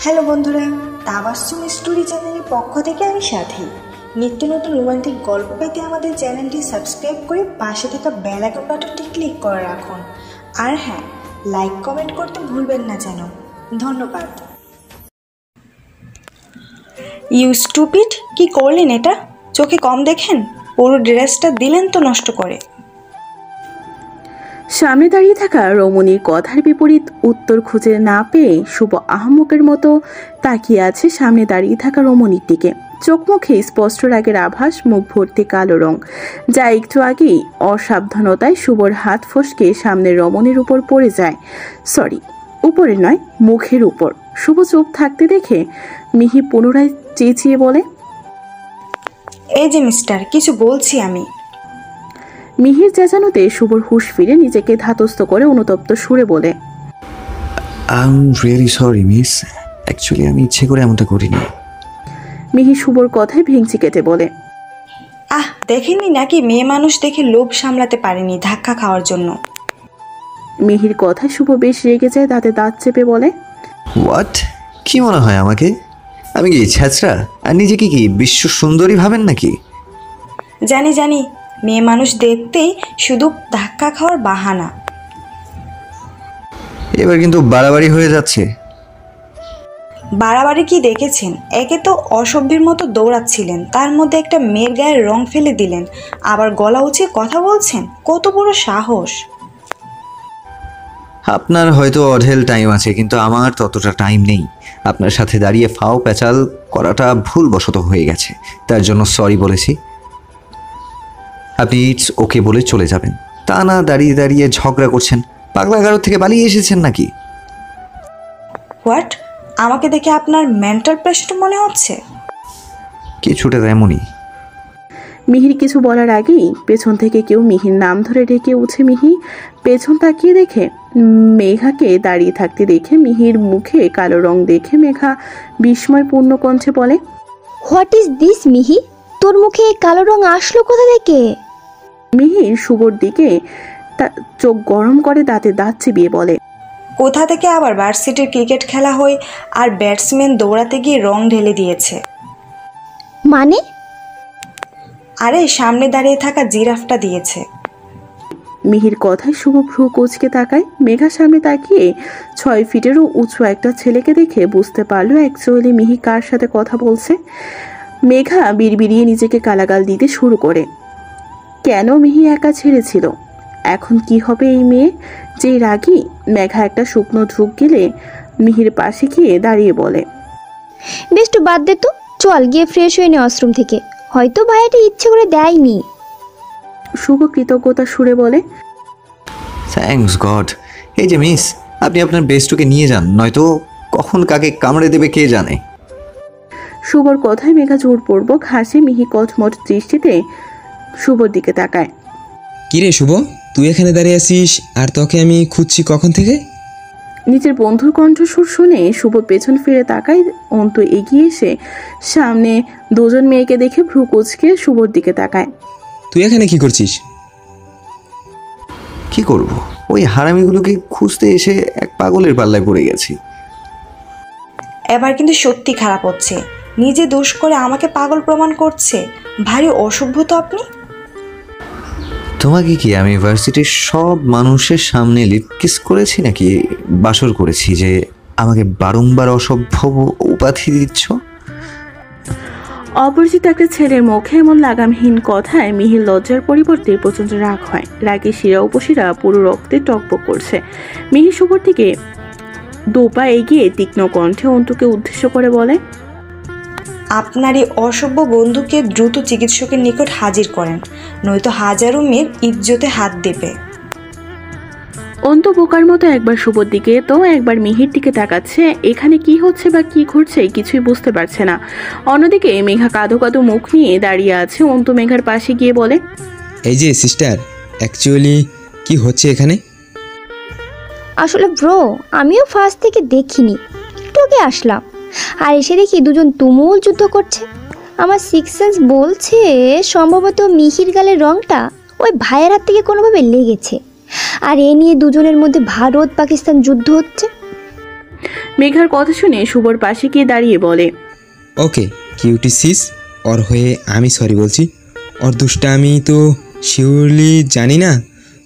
Hello বন্ধুরা, Tabassum story চ্যানেলের পক্ষ থেকে আমি সাথী। নিত্য নতুন রোমান্টিক গল্প পেতে আমাদের চ্যানেলটি সাবস্ক্রাইব করে পাশে থাকা বেল আইকন বাটনটি ক্লিক করে রাখুন। আর হ্যাঁ, লাইক কমেন্ট করতে ভুলবেন না যেন। ধন্যবাদ। ইউ স্টুপিড, কি করলেন এটা? চোখে কম দেখেন? পুরো ড্রেসটা দিলেন তো নষ্ট করে। সামনে দাঁড়িয়ে থাকা রমণীর কথার বিপরীত উত্তর খুঁজে না পেয়ে শুভ আহম্মকের মতো তাকিয়ে আছে সামনে দাঁড়িয়ে থাকা রমণীর দিকে। চোখ মুখে স্পষ্ট রাগের আভাস, মুখ ভর্তি কালো রং, যা একটু আগেই অসাবধানতায় শুভর হাত ফসকে সামনের রমণীর উপর পড়ে যায়। সরি, উপরে নয়, মুখের উপর। শুভ চুপ থাকতে দেখে মিহি পুনরায় চেঁচিয়ে বলে, এই যে মিস্টার, কিছু বলছি আমি। মিহির চেঁচানোতে শুভর হুঁশ ফিরে নিজেকে ধাতস্থ করে অনুতপ্ত সুরে বলে, I am really sorry miss, actually আমি ইচ্ছে করে এমনটা করিনি। মিহি শুভর কথায় ভেঙচি কেটে বলে, দেখেননি নাকি মেয়ে মানুষ দেখে লোভ সামলাতে পারেনি ধাক্কা খাওয়ার জন্য। মিহির কথায় শুভ বেশ রেগে যায়, দাঁতে দাঁত চেপে বলে, হোয়াট? কি মনে হয় আমাকে? আমি কি ছ্যাচরা আর নিজেকে কি বিশ্ব সুন্দরী ভাবেন নাকি? জানি জানি, মেয়ে মানুষ দেখতেই শুধু ধাক্কা খাওয়ার বাহানা। এবার কিন্তু বাড়াবাড়ি হয়ে যাচ্ছে। বাড়াবাড়ি কি দেখেছেন? একে তো অসভ্যের মতো দৌড়াচ্ছিলেন, তার মধ্যে একটা মেয়ের গায়ে রং ফেলে দিলেন, আবার গলা উঁচিয়ে কথা বলছেন। কত বড় সাহস! আপনার হয়তো অঢেল টাইম আছে, কিন্তু আমার ততটা টাইম নেই। আপনার সাথে দাঁড়িয়ে ফাও প্যাচাল করাটা ভুলবশত হয়ে গেছে, তার জন্য সরি বলেছি। আপনি ইটস ওকে বলে চলে যাবেন, তা না দাঁড়িয়ে দাঁড়িয়ে ঝগড়া করছেন। পাগলাগারো থেকে পালিয়ে এসেছেন নাকি? হোয়াট? আমাকে দেখে আপনার মেন্টাল পেশেন্ট মনে হচ্ছে? কিছুটা তেমনই। মিহির কিছু বলার আগেই পেছন থেকে কেউ মিহির নাম ধরে ডেকে উঠে। মিহি পেছন তাকিয়ে দেখে মেঘাকে দাঁড়িয়ে থাকতে দেখে মিহির মুখে কালো রং দেখে মেঘা বিস্ময়পূর্ণ কণ্ঠে বলে, হোয়াট ইজ দিস মিহি? তোর মুখে কালো রং আসলো কোথা থেকে? মিহির শুভর দিকে চোখ গরম করে দাঁতে দাঁত চিবিয়ে বলে, কোথা থেকে আবার? ভার্সিটির ক্রিকেট খেলা হয় আর ব্যাটসম্যান দৌড়াতে গিয়ে রং ঢেলে দিয়েছে। মানে? আরে সামনে দাঁড়িয়ে থাকা জিরাফটা দিয়েছে। মিহির কথায় শুভ ভ্রু কুঁচকে তাকায়। মেঘা সামনে তাকিয়ে 6 ফিটেরও উঁচু একটা ছেলেকে দেখে বুঝতে পারলো অ্যাকচুয়ালি মিহি কার সাথে কথা বলছে। মেঘা বিড়বিড়িয়ে নিজেকে গালাগাল দিতে শুরু করে। কেন মিহি একা ছেড়েছিল? এখন কি হবে এই মেয়ে? যেই রাগী। মেঘা একটা শুকনো ঢুক গেলে মিহির পাশে গিয়ে দাঁড়িয়ে বলে, বেশ, তো বাদ দে তো, চল গিয়ে ফ্রেশ হয়ে নে ওয়াশরুম থেকে। হয়তো ভাইয়াটা ইচ্ছে করে দেয়নি। শুভ কৃতজ্ঞতা সুরে বলে, থ্যাঙ্কস গড। এই যে মিস, আপনি আপনার বেস্টুকে নিয়ে যান, নয়তো কখন কাকে কামড়ে দেবে কে জানে। শুভর কথায় মেঘা জোরপূর্বক হাসে। মিহি কটমট দৃষ্টিতে শুভর দিকে তাকায়। কিরে শুভ, তুই এখানে দাঁড়িয়ে আছিস আর তোকে আমি খুঁজছি কখন থেকে? নিজের বন্ধুর কণ্ঠস্বর শুনে শুভ পেছন ফিরে তাকায়। অন্তু এগিয়ে এসে সামনে দুজন মেয়েকে দেখে ভ্রু কুঁচকে শুভর দিকে তাকায়। তুই এখানে কি করছিস? কি করব, ওই হারামিগুলোকে খুঁজতে এসে এক পাগলের পাল্লায় পড়ে গেছি। এবার কিন্তু সত্যি খারাপ হচ্ছে। নিজে দোষ করে আমাকে পাগল প্রমাণ করছে। ভারী অসভ্য তো আপনি। তোমাকে কি আমি ভার্সিটির সব মানুষের সামনে লিপ কিস করেছি নাকি বাসর করেছি যে আমাকে বারংবার অসভ্য উপাধি দিচ্ছ? অপরিচিত একটা ছেলের মুখে এমন লাগামহীন কথায় মিহির লজ্জার পরিবর্তে প্রচন্ড রাগ হয়। রাগে শিরা উপশিরা পুরো রক্তে টকবক করছে। মিহি শুভর দিকে দোপা এগিয়ে তীক্ষ্ণ কণ্ঠে অন্তুকে উদ্দেশ্য করে বলে, আপনার এই অসভ্য বন্ধুকে দ্রুত চিকিৎসকের নিকট হাজির করেন, নয়তো হাজারো মেয়ের ইজ্জতে হাত দেবে। অন্তু বোকার মতো একবার শুভর দিকে তো একবার মিহির দিকে তাকাচ্ছে। এখানে কি হচ্ছে বা কি ঘটছে কিছুই বুঝতে পারছে না। অন্যদিকে মেঘা কাঁদো কাঁদো মুখ নিয়ে দাঁড়িয়ে আছে। অন্তু মেঘার পাশে গিয়ে বলে, এই যে সিস্টার, অ্যাকচুয়ালি কি হচ্ছে এখানে? আসলে ব্রো, আমিও ফার্স্ট থেকে দেখিনি, একটু আগে আসলাম আর এসে দেখি দুজন তুমুল যুদ্ধ করছে। আমার সিক্স সেন্স বলছে সম্ভবত মিহির গালের রংটা ওই ভাইয়ের হাত থেকে কোনোভাবে লেগেছে, আর এ নিয়ে দুজনের মধ্যে ভারত পাকিস্তান যুদ্ধ হচ্ছে। মেঘার কথা শুনে শুভর পাশে গিয়ে দাঁড়িয়ে বলে, ওকে কিউটি সিস, ওর হয়ে আমি সরি বলছি। ওর দুষ্টা আমি তো শিওরলি জানি না,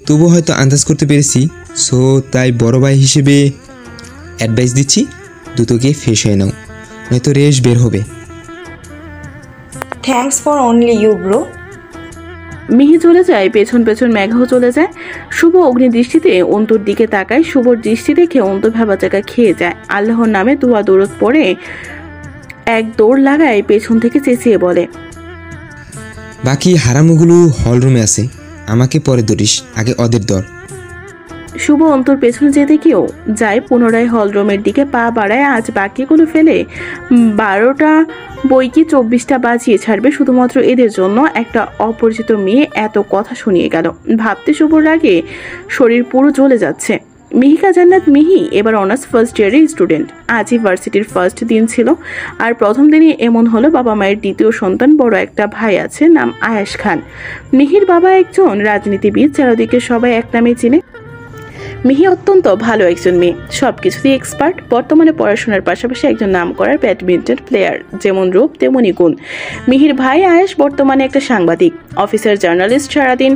তবু হয়তো আন্দাজ করতে পেরেছি। সো তাই বড় ভাই হিসেবে অ্যাডভাইস দিচ্ছি, দ্রুত গিয়ে ফ্রেশ হয়ে নাও, নয়তো রেশ বের হবে। Thanks for only you bro. Mihi চলে যায়, পেছন পেছন মেঘাও চলে যায়। শুভ অগ্নি দৃষ্টিতে অন্তুর দিকে তাকায়। শুভর দৃষ্টি দেখে অন্তু ভেবাচাকা খেয়ে যায়। আল্লাহর নামে দুয়া দৌড়ত পড়ে এক দৌড় লাগায়, পেছন থেকে চেঁচিয়ে বলে, বাকি হারামুগুলো হলরুমে আছে, আমাকে পরে ধরিস, আগে ওদের দর। শুভ অন্তর পেছনে যেতে কেউ যায়, পুনরায় হলরুমের দিকে পা বাড়ায়। আজ বাকিগুলো ফেলে 12টা বই কি 24টা বাজিয়ে ছাড়বে শুধুমাত্র এদের জন্য। একটা অপরিচিত মেয়ে এত কথা শুনিয়ে গেল, ভাবতে শুভর আগে শরীর পুরো জ্বলে যাচ্ছে। মিহিকা জান্নাত মিহি এবার অনার্স ফার্স্ট ইয়ারের স্টুডেন্ট। আজই ভার্সিটির ফার্স্ট দিন ছিল, আর প্রথম দিনই এমন হলো বাবা মায়ের দ্বিতীয় সন্তান, বড় একটা ভাই আছে, নাম আয়াস খান। মিহির বাবা একজন রাজনীতিবিদ, চারিদিকে সবাই এক নামে চিনে। মিহি অত্যন্ত ভালো একজন মেয়ে, সবকিছুতেই এক্সপার্ট। বর্তমানে পড়াশোনার পাশাপাশি একজন নামকরা ব্যাডমিন্টন প্লেয়ার, যেমন রূপ তেমনই গুণ। মিহির ভাই আয়েশ বর্তমানে একটা সাংবাদিক, অফিসার, জার্নালিস্ট, সারাদিন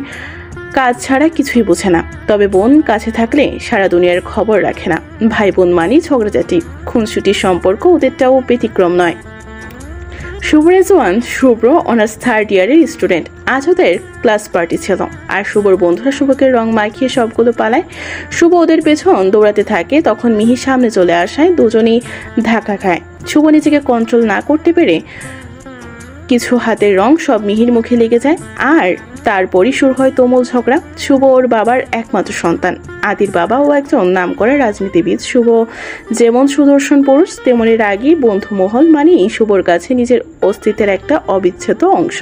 কাজ ছাড়া কিছুই বোঝে না। তবে বোন কাছে থাকলে সারা দুনিয়ার খবর রাখে না। ভাই বোন মানেই ঝগড়াঝাটি, খুনসুটির সম্পর্ক ওদেরটাও ব্যতিক্রম নয়। শুভ রেজওয়ান শুভ্র অনার্স থার্ড ইয়ারের স্টুডেন্ট। আজ ওদের ক্লাস পার্টি ছিল, আর শুভর বন্ধুরা শুভকে রং মাখিয়ে সবগুলো পালায়। শুভ ওদের পেছন দৌড়াতে থাকে, তখন মিহির সামনে চলে আসায় দুজনেই ধাক্কা খায়। শুভ নিজেকে কন্ট্রোল না করতে পেরে কিছু হাতের রং সব মিহির মুখে লেগে যায়, আর তারপরই শুরু হয় তুমুল ঝগড়া। শুভ ওর বাবার একমাত্র সন্তান, আদির বাবাও একজন নামকরা রাজনীতিবিদ। শুভ যেমন সুদর্শন পুরুষ, তেমনি রাগী বন্ধু মহল মানেই শুভর কাছে নিজের অস্তিত্বের একটা অবিচ্ছেদ্য অংশ।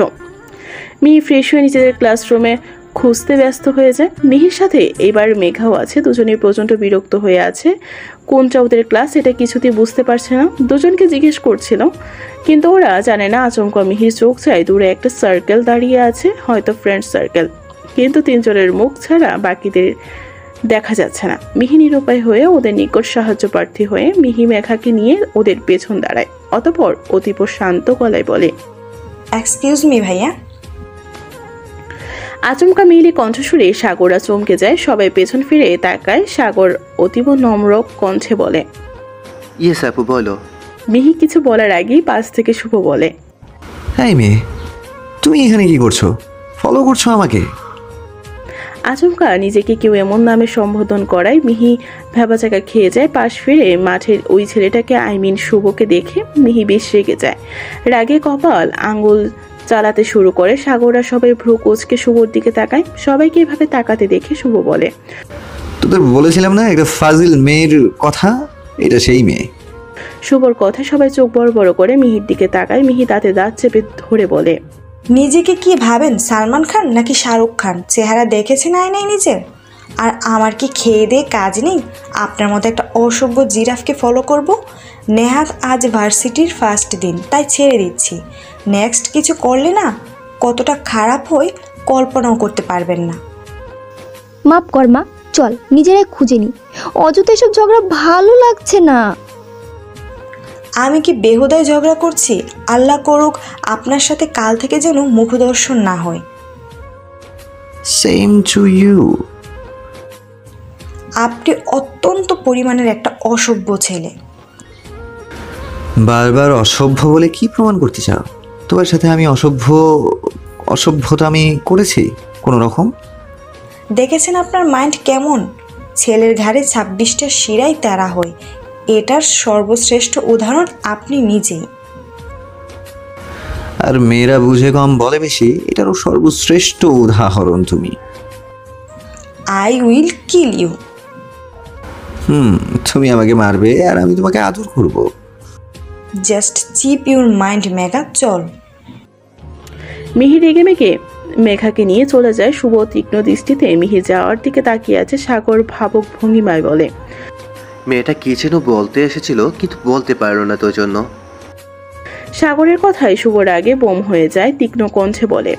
মিহি ফ্রেশ হয়ে নিজেদের ক্লাসরুমে খুঁজতে ব্যস্ত হয়ে যায়। মিহির সাথে এবার মেঘাও আছে, দুজনেই প্রচণ্ড বিরক্ত হয়ে আছে। কোনটা ওদের ক্লাস এটা কিছুতেই বুঝতে পারছে না। দুজনকে জিজ্ঞেস করছিল, কিন্তু ওরা জানে না। আচমকা মিহির চোখ চায় দূরে একটা সার্কেল দাঁড়িয়ে আছে, হয়তো ফ্রেন্ড সার্কেল, কিন্তু তিনজনের মুখ ছাড়া বাকিদের দেখা যাচ্ছে না। মিহি নিরুপায় হয়ে ওদের নিকট সাহায্য প্রার্থী হয়ে মিহি মেঘাকে নিয়ে ওদের পেছন দাঁড়ায়। অতঃপর অতীব শান্ত গলায় বলে, এক্সকিউজ মি ভাইয়া। আচমকা মিহির কণ্ঠসুরে সাগরা চমকে যায়, সবাই পেছন ফিরে তাকায়। সাগর অতীব নম্র কণ্ঠে বলে, ইয়েস আপু বলো। মিহি কিছু বলার আগেই পাশ থেকে শুভ বলে, এই মেয়ে, তুমি এখানে কি করছো? ফলো করছো আমাকে? আচমকা নিজেকে কেউ এমন নামে সম্বোধন করায় মিহি ভেবাচাকা খেয়ে যায়। পাশ ফিরে মাঠের ওই ছেলেটাকে, শুভকে দেখে মিহি বেশ রেগে যায়। রাগে কপাল আঙ্গুল চালাতে শুরু করে। সাগররা সবাই ভ্রু কোচকে শুভর দিকে তাকায়। সবাইকে এভাবে তাকাতে দেখে শুভ বলে, তোদের বলেছিলাম না একটা ফাজিল মেয়ের কথা, এটা সেই মেয়ে। শুভর কথা সবাই চোখ বড় বড় করে মিহির দিকে তাকায়। মিহি দাঁতে দাঁত চেপে ধরে বলে, নিজেকে কি ভাবেন, সালমান খান নাকি শাহরুখ খান? চেহারা দেখেছেন আয়নায় নিজের? আর আমার কি খেয়ে দিয়ে কাজ নেই আপনার মতো একটা অসভ্য জিরাফকে ফলো করব? নেহাত আজ ভার্সিটির ফার্স্ট দিন, তাই ছেড়ে দিচ্ছি। নেক্সট কিছু করলে না কতটা খারাপ হয় কল্পনাও করতে পারবেন না। মাপ কর মা, চল নিজেরাই খুঁজে নি, অযথা এসব ঝগড়া ভালো লাগছে না। আমি কি বেহুদায় ঝগড়া করছি? আল্লাহ করুক আপনার সাথে কাল থেকে যেন মুখদর্শন না হয়। Same to you. আপনি অত্যন্ত পরিমাণের একটা অসভ্য ছেলে। বারবার অসভ্য বলে কি প্রমাণ করতে চাও? তোমার সাথে আমি অসভ্যতা আমি করেছি কোনো রকম? দেখেছেন আপনার মাইন্ড কেমন? ছেলের ঘাড়ে 26টা শিরাই তেরা হয়। এটার সর্বশ্রেষ্ঠ উদাহরণ আপনি নিজেই। আর মেয়েরা বুঝে কম বলে বেশি, এটারও সর্বশ্রেষ্ঠ উদাহরণ তুমি। I will kill you. তুমি আমাকে মারবে আর আমি তোমাকে আদর করব। Just chip your mind Megha, চল। মিহি রেগে মেগে মেঘাকে নিয়ে চলে যায়। শুভ তীক্ষ্ণ দৃষ্টিতে মিহি যাওয়ার দিকে তাকিয়ে আছে। সাগর ভাবুক ভঙ্গিমায় বলে, মেয়েটা কি যেন বলতে এসেছিল কিন্তু বলতে পারলো না, তোর জন্য। সাগরের কথায় শুভর আগে বোম হয়ে যায়। তীক্ষ্ণ কণ্ঠে বলে,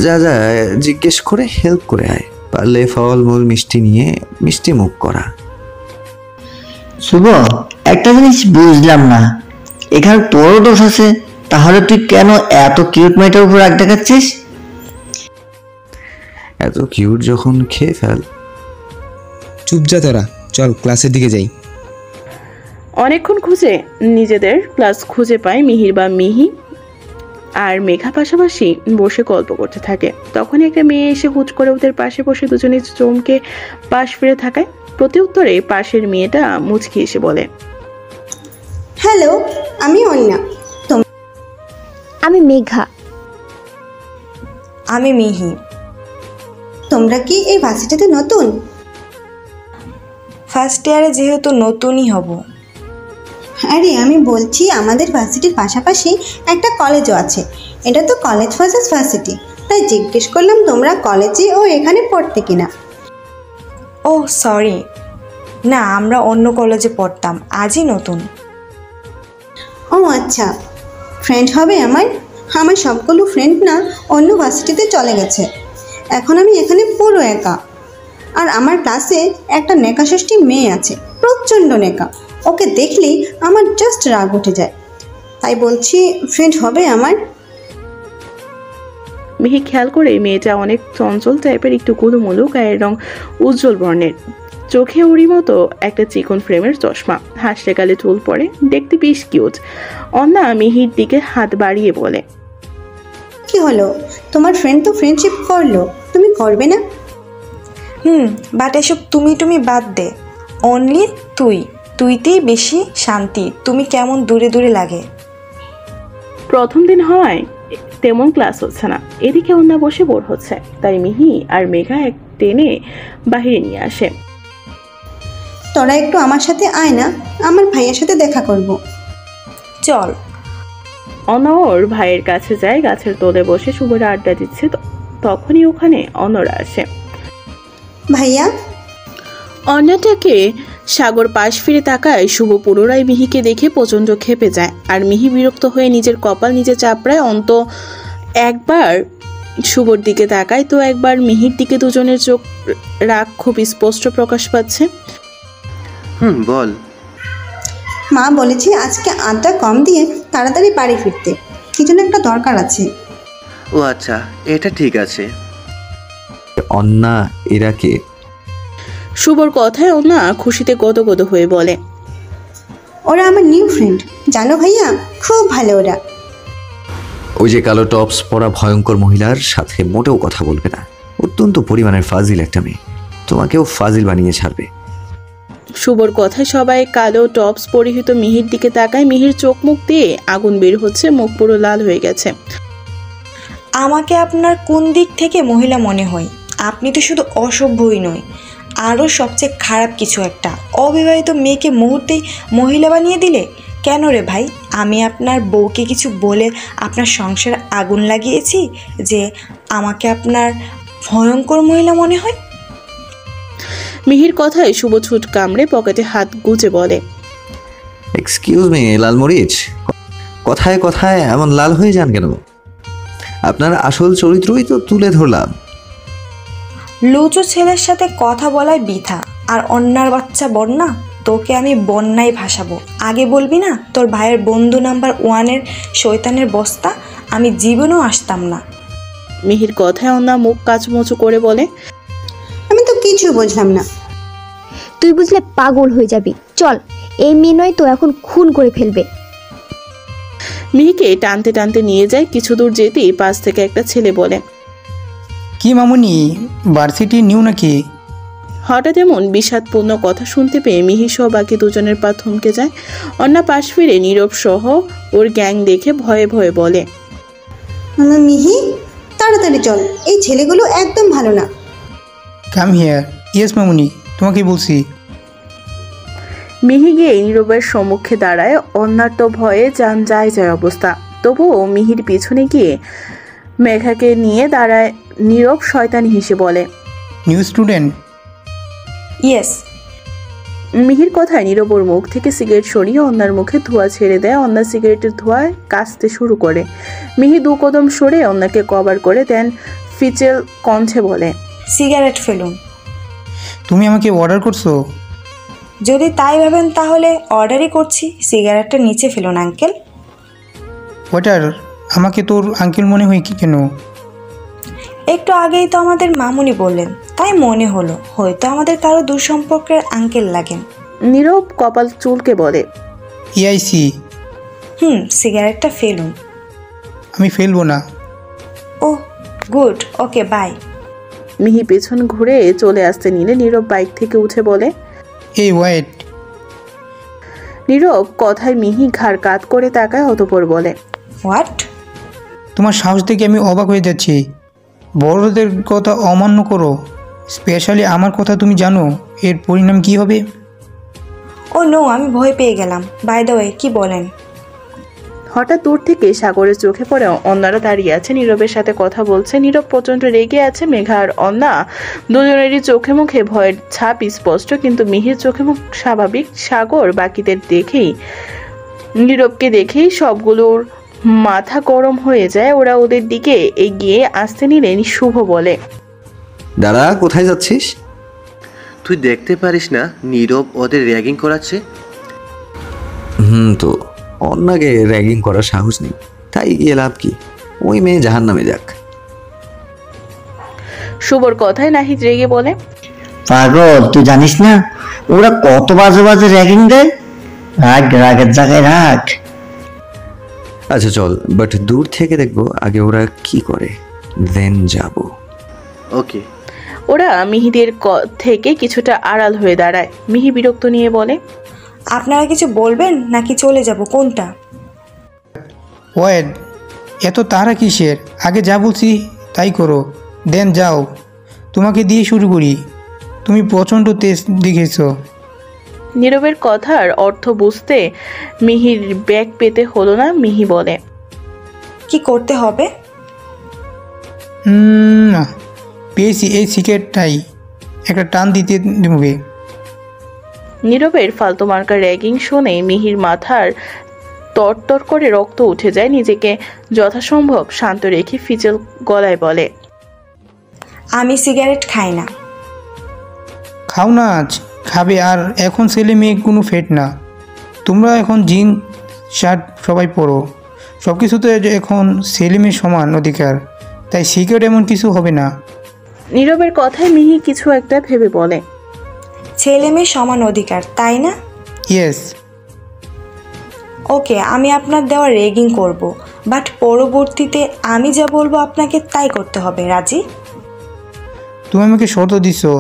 যা যা জিজ্ঞেস করে হেল্প করে আয়, পারলে ফল মূল মিষ্টি নিয়ে মিষ্টি মুখ করা। শুভ, একটা জিনিস বুঝলাম না, এখানে তোরও দোষ আছে, তাহলে তুই কেন এত কিউট মেয়েটার উপর রাগ দেখাচ্ছিস? এত কিউট যখন খেয়ে ফেল। চুপ যা তোরা, চল ক্লাসের দিকে যাই। অনেকক্ষণ খুঁজে নিজেদের ক্লাস খুঁজে পায় মিহির বা মিহি আর মেঘা পাশাপাশি বসে গল্প করতে থাকে। তখনই একটা মেয়ে এসে হুট করে ওদের পাশে বসে দুজনে চমকে পাশ ফিরে থাকায় প্রতি উত্তরে পাশের মেয়েটা মুচকি এসে বলে, হ্যালো, আমি অন্যা। আমি মেঘা। আমি মিহি। তোমরা কি এই ভার্সিটিতে নতুন? ফার্স্ট ইয়ারে যেহেতু নতুনই হব। আরে আমি বলছি আমাদের ভার্সিটির পাশাপাশি একটা কলেজও আছে, এটা তো কলেজ ভার্সেস ভার্সিটি, তাই জিজ্ঞেস করলাম তোমরা কলেজে ও এখানে পড়তে কিনা। ও সরি, না আমরা অন্য কলেজে পড়তাম, আজই নতুন। ও আচ্ছা, ফ্রেন্ড হবে আমার? আমার সবগুলো ফ্রেন্ড না অন্য ভার্সিটিতে চলে গেছে, এখন আমি এখানে পুরো একা। আর আমার ক্লাসে একটা নেকাষষ্ঠী মেয়ে আছে, প্রচণ্ড নেকা, ওকে দেখলেই আমার জাস্ট রাগ উঠে যায়, তাই বলছি ফ্রেন্ড হবে আমার? মিহি খেয়াল করে মেয়েটা অনেক চঞ্চল টাইপের, একটু কুলুমুলু, গায়ের রং উজ্জ্বল বর্ণের, চোখে উড়ি মতো একটা চিকন ফ্রেমের চশমা, হাসলে গালে চুল পড়ে, দেখতে বেশ কিউট। অন্না মিহির দিকে হাত বাড়িয়ে বলে, কি হলো, তোমার ফ্রেন্ড তো ফ্রেন্ডশিপ করলো, তুমি করবে না? বাট এসব তুমি বাদ দে, অনলি তুইতেই বেশি শান্তি, তুমি কেমন দূরে দূরে লাগে। প্রথম দিন হওয়ায় তেমন ক্লাস হচ্ছে না, এদিকে অন্যা বসে বোর হচ্ছে, তাই মিহি আর মেঘা এক টেনে বাহিরে নিয়ে আসে। তোরা একটু আমার সাথে আয় না, আমার ভাইয়ের সাথে দেখা করব। চল। অন্যা ওর ভাইয়ের কাছে যায়, গাছের তলে বসে শুভরা আড্ডা দিচ্ছে, তখনই ওখানে অন্যরা আসে। ভাইয়া। অন্যটাকে সাগর পাশ ফিরে তাকায়, শুভ পুনরায় মিহিকে দেখে প্রচণ্ড ক্ষেপে যায়, আর মিহি বিরক্ত হয়ে নিজের কপাল নিজে চাপড়ায়। অন্ত একবার শুভর দিকে তাকায় তো একবার মিহির দিকে, দুজনের চোখ রাগ খুব স্পষ্ট প্রকাশ পাচ্ছে। বল। মা বলেছে আজকে আড্ডা কম দিয়ে তাড়াতাড়ি বাড়ি ফিরতে, কি জন্য একটা দরকার আছে। ও আচ্ছা, এটা ঠিক আছে। অন্না এরা কে? শুভর কথায় অন্যা খুশিতে গদগদ হয়ে বলে, ওরা আমার নিউ ফ্রেন্ড, জানো ভাইয়া, খুব ভালো ওরা। ওই যে কালো টপস পরা ভয়ঙ্কর মহিলার সাথে মোটেও কথা বলবে না, অত্যন্ত পরিমাণের ফাজিল একটা মেয়ে, তোমাকেও ফাজিল বানিয়ে ছাড়বে। শুভর কথায় সবাই কালো টপস পরিহিত মিহির দিকে তাকায়। মিহির চোখ মুখ দিয়ে আগুন বের হচ্ছে, মুখ পুরো লাল হয়ে গেছে। আমাকে আপনার কোন দিক থেকে মহিলা মনে হয়? আপনি তো শুধু অসভ্যই নয়, আরও সবচেয়ে খারাপ কিছু একটা, অবিবাহিত মেয়েকে মুহূর্তেই মহিলা বানিয়ে দিলে কেন রে ভাই? আমি আপনার বউকে কিছু বলে আপনার সংসারে আগুন লাগিয়েছি যে আমাকে আপনার ভয়ঙ্কর মহিলা মনে হয়? মিহির কথায় শুভ ছুট কামড়ে পকেটে হাত গুজে বলে, এক্সকিউজ মি লালমরিচ, কথায় কথায় এমন লাল হয়ে যান কেন? আপনার আসল চরিত্রই তো তুলে ধরলাম। লুচু ছেলের সাথে কথা বলায় বৃথা, আর অন্যার বাচ্চা বন্যা, তোকে আমি বন্যায় ভাসাবো। আগে বলবি না তোর ভাইয়ের বন্ধু নাম্বার 1-এর শয়তানের বস্তা, আমি জীবনেও আসতাম না। মিহির কথায় অন্যা মুখ কাচমুচু করে বলে, আমি তো কিছু বুঝলাম না। তুই বুঝলে পাগল হয়ে যাবি, চল, এই মেয়ে নয় তো এখন খুন করে ফেলবে। মিহিকে টানতে টানতে নিয়ে যায়। কিছু দূর যেতেই পাশ থেকে একটা ছেলে বলে, কি মামুনি, ভার্সিটি নিউ নাকি? হঠাৎ এমন বিষাদপূর্ণ কথা শুনতে পেয়ে মিহি সহ বাকি দুজনের পা থমকে যায়। অন্যা পাশ ফিরে নীরব সহ ওর গ্যাং দেখে ভয়ে ভয়ে বলে, মিহি তাড়াতাড়ি চল, এই ছেলেগুলো একদম ভালো না। Come here. ইয়েস মামুনি, তোমাকে বলছি। মিহি গিয়ে নীরবের সম্মুখে দাঁড়ায়। অন্যার তো ভয়ে যান যায় অবস্থা, তবুও মিহির পিছনে গিয়ে মেঘাকে নিয়ে দাঁড়ায়। নীরব শয়তানি হেসে বলে, নিউ স্টুডেন্ট? ইয়েস। মিহির কথায় নীরব ওর মুখ থেকে সিগারেট সরিয়ে অন্যার মুখে ধোঁয়া ছেড়ে দেয়। অন্যার সিগারেটের ধোঁয়ায় কাশতে শুরু করে। মিহি 2 কদম সরে অন্যাকে কভার করে দেন, ফিচেল কণ্ঠে বলে, সিগারেট ফেলুন। তুমি আমাকে অর্ডার করছো? যদি তাই ভাবেন তাহলে অর্ডারই করছি, সিগারেটটা নিচে ফেলুন আঙ্কেল। ওয়েটার, আমাকে তোর আঙ্কেল মনে হয় কি কেন? একটু আগেই তো আমাদের মামুনি বললেন, তাই মনে হলো হয়তো আমাদের কারো দূর সম্পর্কের আঙ্কেল লাগেন। নীরব কপাল চুলকে বলে, ইআইসি। সিগারেটটা ফেলুন। আমি ফেলবো না। ও গুড, ওকে বাই। মিহি পেছন ঘুরে চলে আসতে নিলে নীরব বাইক থেকে উঠে বলে, এই ওয়েট। নীরব কথায় মিহি ঘাড় কাত করে তাকায়, অতঃপর বলে, হোয়াট? তোমার সাহস থেকে আমি অবাক হয়ে যাচ্ছি। বড়দের কথা অমান্য করো, স্পেশালি আমার কথা। তুমি জানো এর পরিণাম কি হবে? ও নো, আমি ভয় পেয়ে গেলাম। বাই দ্য ওয়ে, কি বলেন? হঠাৎ দূর থেকে সাগরের চোখে পড়ে অন্যরা দাঁড়িয়ে আছে, নীরবের সাথে কথা বলছে। নীরব প্রচন্ড রেগে আছে। মেঘা আর অন্না দুজনেরই চোখে মুখে ভয়ের ছাপ স্পষ্ট, কিন্তু মিহির চোখে মুখ স্বাভাবিক। সাগর বাকিদের দেখেই, নীরবকে দেখেই সবগুলোর মাথা গরম হয়ে যায়। ওরা ওদের দিকে এগিয়ে আসতে নিলে শুভ বলে, দাঁড়া, কোথায় যাচ্ছিস? তুই দেখতে পারিস না নীরব ওদের র্যাগিং করাচ্ছে? তো অন্যকে র্যাগিং করার সাহস নেই, তাই গিয়ে লাভ কি? ওই মেয়ে জাহান্নামে যাক। শুভর কথায় নাহিদ রেগে বলে, পাগল, তুই জানিস না ওরা কত বাজে বাজে র্যাগিং দেয়? রাগ, রাগের জায়গায় রাগ। আচ্ছা চল, বাট দূর থেকে দেখবো আগে ওরা কি করে, দেন যাব। ওকে। ওরা মিহিদের থেকে কিছুটা আড়াল হয়ে দাঁড়ায়। মিহি বিরক্ত নিয়ে বলে, আপনারা কিছু বলবেন নাকি চলে যাব, কোনটা? ওয়েট, এত তারা কিসের? আগে যা বলছি তাই করো, দেন যাও। তোমাকে দিয়ে শুরু করি। তুমি প্রচণ্ড তেজ দেখেছো। নীরবের কথার অর্থ বুঝতে মিহির ব্যাগ পেতে হলো না। মিহি বলে, কি করতে হবে? না, পেয়েছি, এই সিগারেটটাই একটা টান দিতে দেবে। নীরবের ফালতু মার্কা র্যাগিং শুনে মিহির মাথার তরতর করে রক্ত উঠে যায়। নিজেকে যথাসম্ভব শান্ত রেখে ফিচেল গলায় বলে, আমি সিগারেট খাই না। খাও না, আজ খাবে। আর এখন ছেলে মেয়ে কোনো ফেট না। তোমরা এখন জিন শার্ট সবাই পরো, সব কিছুতে এখন ছেলে মেয়ে সমান অধিকার, তাই সিগারেট এমন কিছু হবে না। নীরবের কথায় মিহি কিছু একটা ভেবে বলে, ছেলে মেয়ে সমান অধিকার, তাই না? ইয়েস। ওকে, আমি আপনার দেওয়া রেগিং করব, বাট পরবর্তীতে আমি যা বলবো আপনাকে তাই করতে হবে। রাজি? তুমি আমাকে শর্ত দিছো।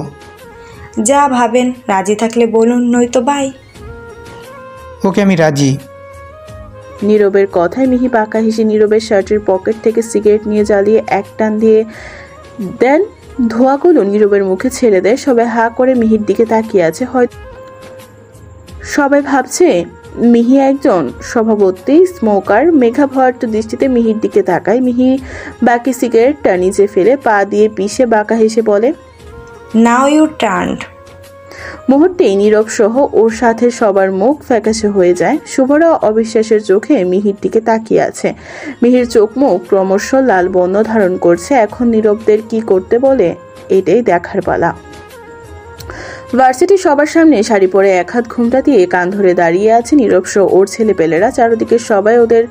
যা ভাবেন, রাজি থাকলে বলুন, নয়তো বাই। ওকে, আমি রাজি। নীরবের কথায় মিহি বাঁকা হেসে নীরবের শার্টের পকেট থেকে সিগারেট নিয়ে জ্বালিয়ে এক টান দিয়ে দেন। ধোঁয়াগুলো নীরবের মুখে ছেড়ে দেয়। সবাই হা করে মিহির দিকে তাকিয়ে আছে। হয়তো সবাই ভাবছে মিহি একজন স্বভাবতী স্মোকার। মেঘা ভয়ার্থ দৃষ্টিতে মিহির দিকে তাকায়। মিহি বাকি সিগারেটটা নিচে ফেলে পা দিয়ে পিষে বাঁকা হেসে বলে, নাও ইউ টার্নড। মুহূর্তেই নীরব সহ ওর সাথে সবার মুখ ফ্যাকাশে হয়ে যায়। শুভরা অবিশ্বাসের চোখে মিহির দিকে তাকিয়ে আছে। মিহির চোখ মুখ ক্রমশ লাল বর্ণ ধারণ করছে। এখন নীরবদের কি করতে বলে, এটাই দেখার পালা। ভার্সিটি সবার সামনে শাড়ি পরে এক হাত ঘুমটা দিয়ে কান ধরে দাঁড়িয়ে আছে নীরব সহ ওর ছেলেপেলেরা। চারদিকে সবাই ওদের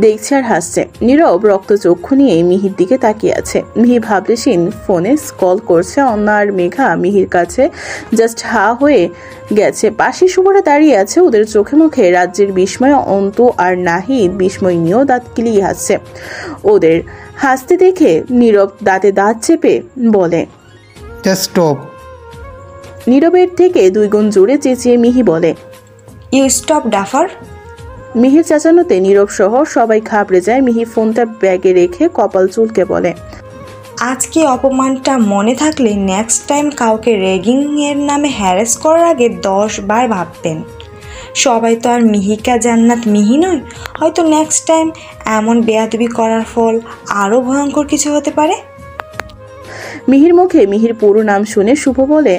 দেখছে আর হাসছে। নীরব রক্তচক্ষু নিয়ে মিহির দিকে তাকিয়ে আছে। মিহি ভাবলেশীন ফোনে কল করছে। অন্য আর মেঘা মিহির কাছে জাস্ট হা হয়ে গেছে। পাশে শুভরা দাঁড়িয়ে আছে। ওদের চোখে মুখে রাজ্যের বিস্ময়। অন্তু আর নাহিদ বিস্ময় নিয়েও দাঁত কিলিয়ে হাসছে। ওদের হাসতে দেখে নীরব দাঁতে দাঁত চেপে বলে, জাস্ট স্টপ। নীরবের থেকে 2 গুণ জোরে চেঁচিয়ে মিহি বলে, ইউ স্টপ ডাফার। মিহির চেঁচানোতে নীরব সহ সবাই ঘাবড়ে যায়। মিহি ফোনটা ব্যাগে রেখে কপাল চুলকে বলে, আজকে অপমানটা মনে থাকলে নেক্সট টাইম কাউকে র্যাগিং এর নামে হ্যারাস করার আগে 10 বার ভাববেন। সবাই তো আর মিহিকা জান্নাত মিহি নয়। হয়তো নেক্সট টাইম এমন বেয়াদবি করার ফল আরও ভয়ঙ্কর কিছু হতে পারে। মিহির মুখে মিহির পুরো নাম শুনে শুভ বলে,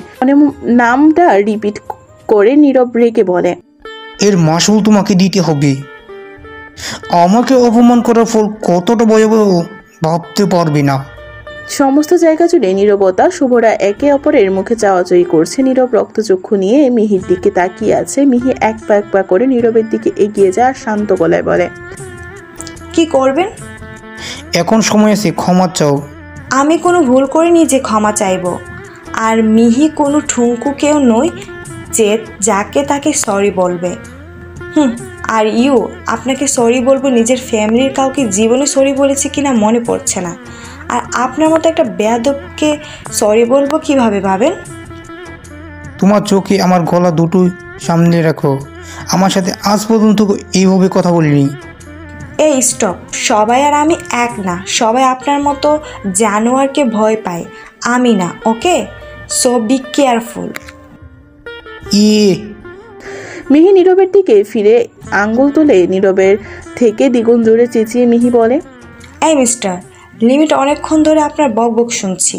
নামটা রিপিট করে নীরব রেগে বলে, এর মাসুল তোমাকে দিতে হবে। আমাকে অপমান করার ফল কতটা ভয়াবহ ভাবতে পারবে না। সমস্ত জায়গা জুড়ে নীরবতা। শুভরা একে অপরের মুখে চাওয়াচাই করছে। নীরব রক্তচক্ষু নিয়ে মিহির দিকে তাকিয়ে আছে। মিহি এক পা করে নীরবের দিকে এগিয়ে যায় আর শান্ত গলায় বলে, কি করবেন? এখন সময় আছে, ক্ষমা চাও। আমি কোনো ভুল করিনি যে ক্ষমা চাইব। আর মিহি কোনো ঠুনকু কেউ নয় যে যাকে তাকে সরি বলবে। আর আপনাকে সরি বলবো নিজের ফ্যামিলির কাউকে জীবনে সরি বলেছি কিনা মনে পড়ছে না। আর আপনার মতো একটা বেয়াদবকে সরি বলবো কিভাবে ভাবেন? তোমার চোখে আমার গলা দুটোই সামনে রাখো। আমার সাথে আজ পর্যন্ত এইভাবে কথা বলিনি। এই স্টপ। সবাই আর আমি এক না। সবাই আপনার মতো জানোয়ারকে ভয় পায়, আমি না। ওকে, সো বি কেয়ারফুল। মিহি নীরবের দিকে ফিরে আঙ্গুল তুলে নীরবের থেকে দ্বিগুণ জোরে চেঁচিয়ে মিহি বলে, এই মিস্টার, লিমিট অনেকক্ষণ ধরে আপনার বকবক শুনছি।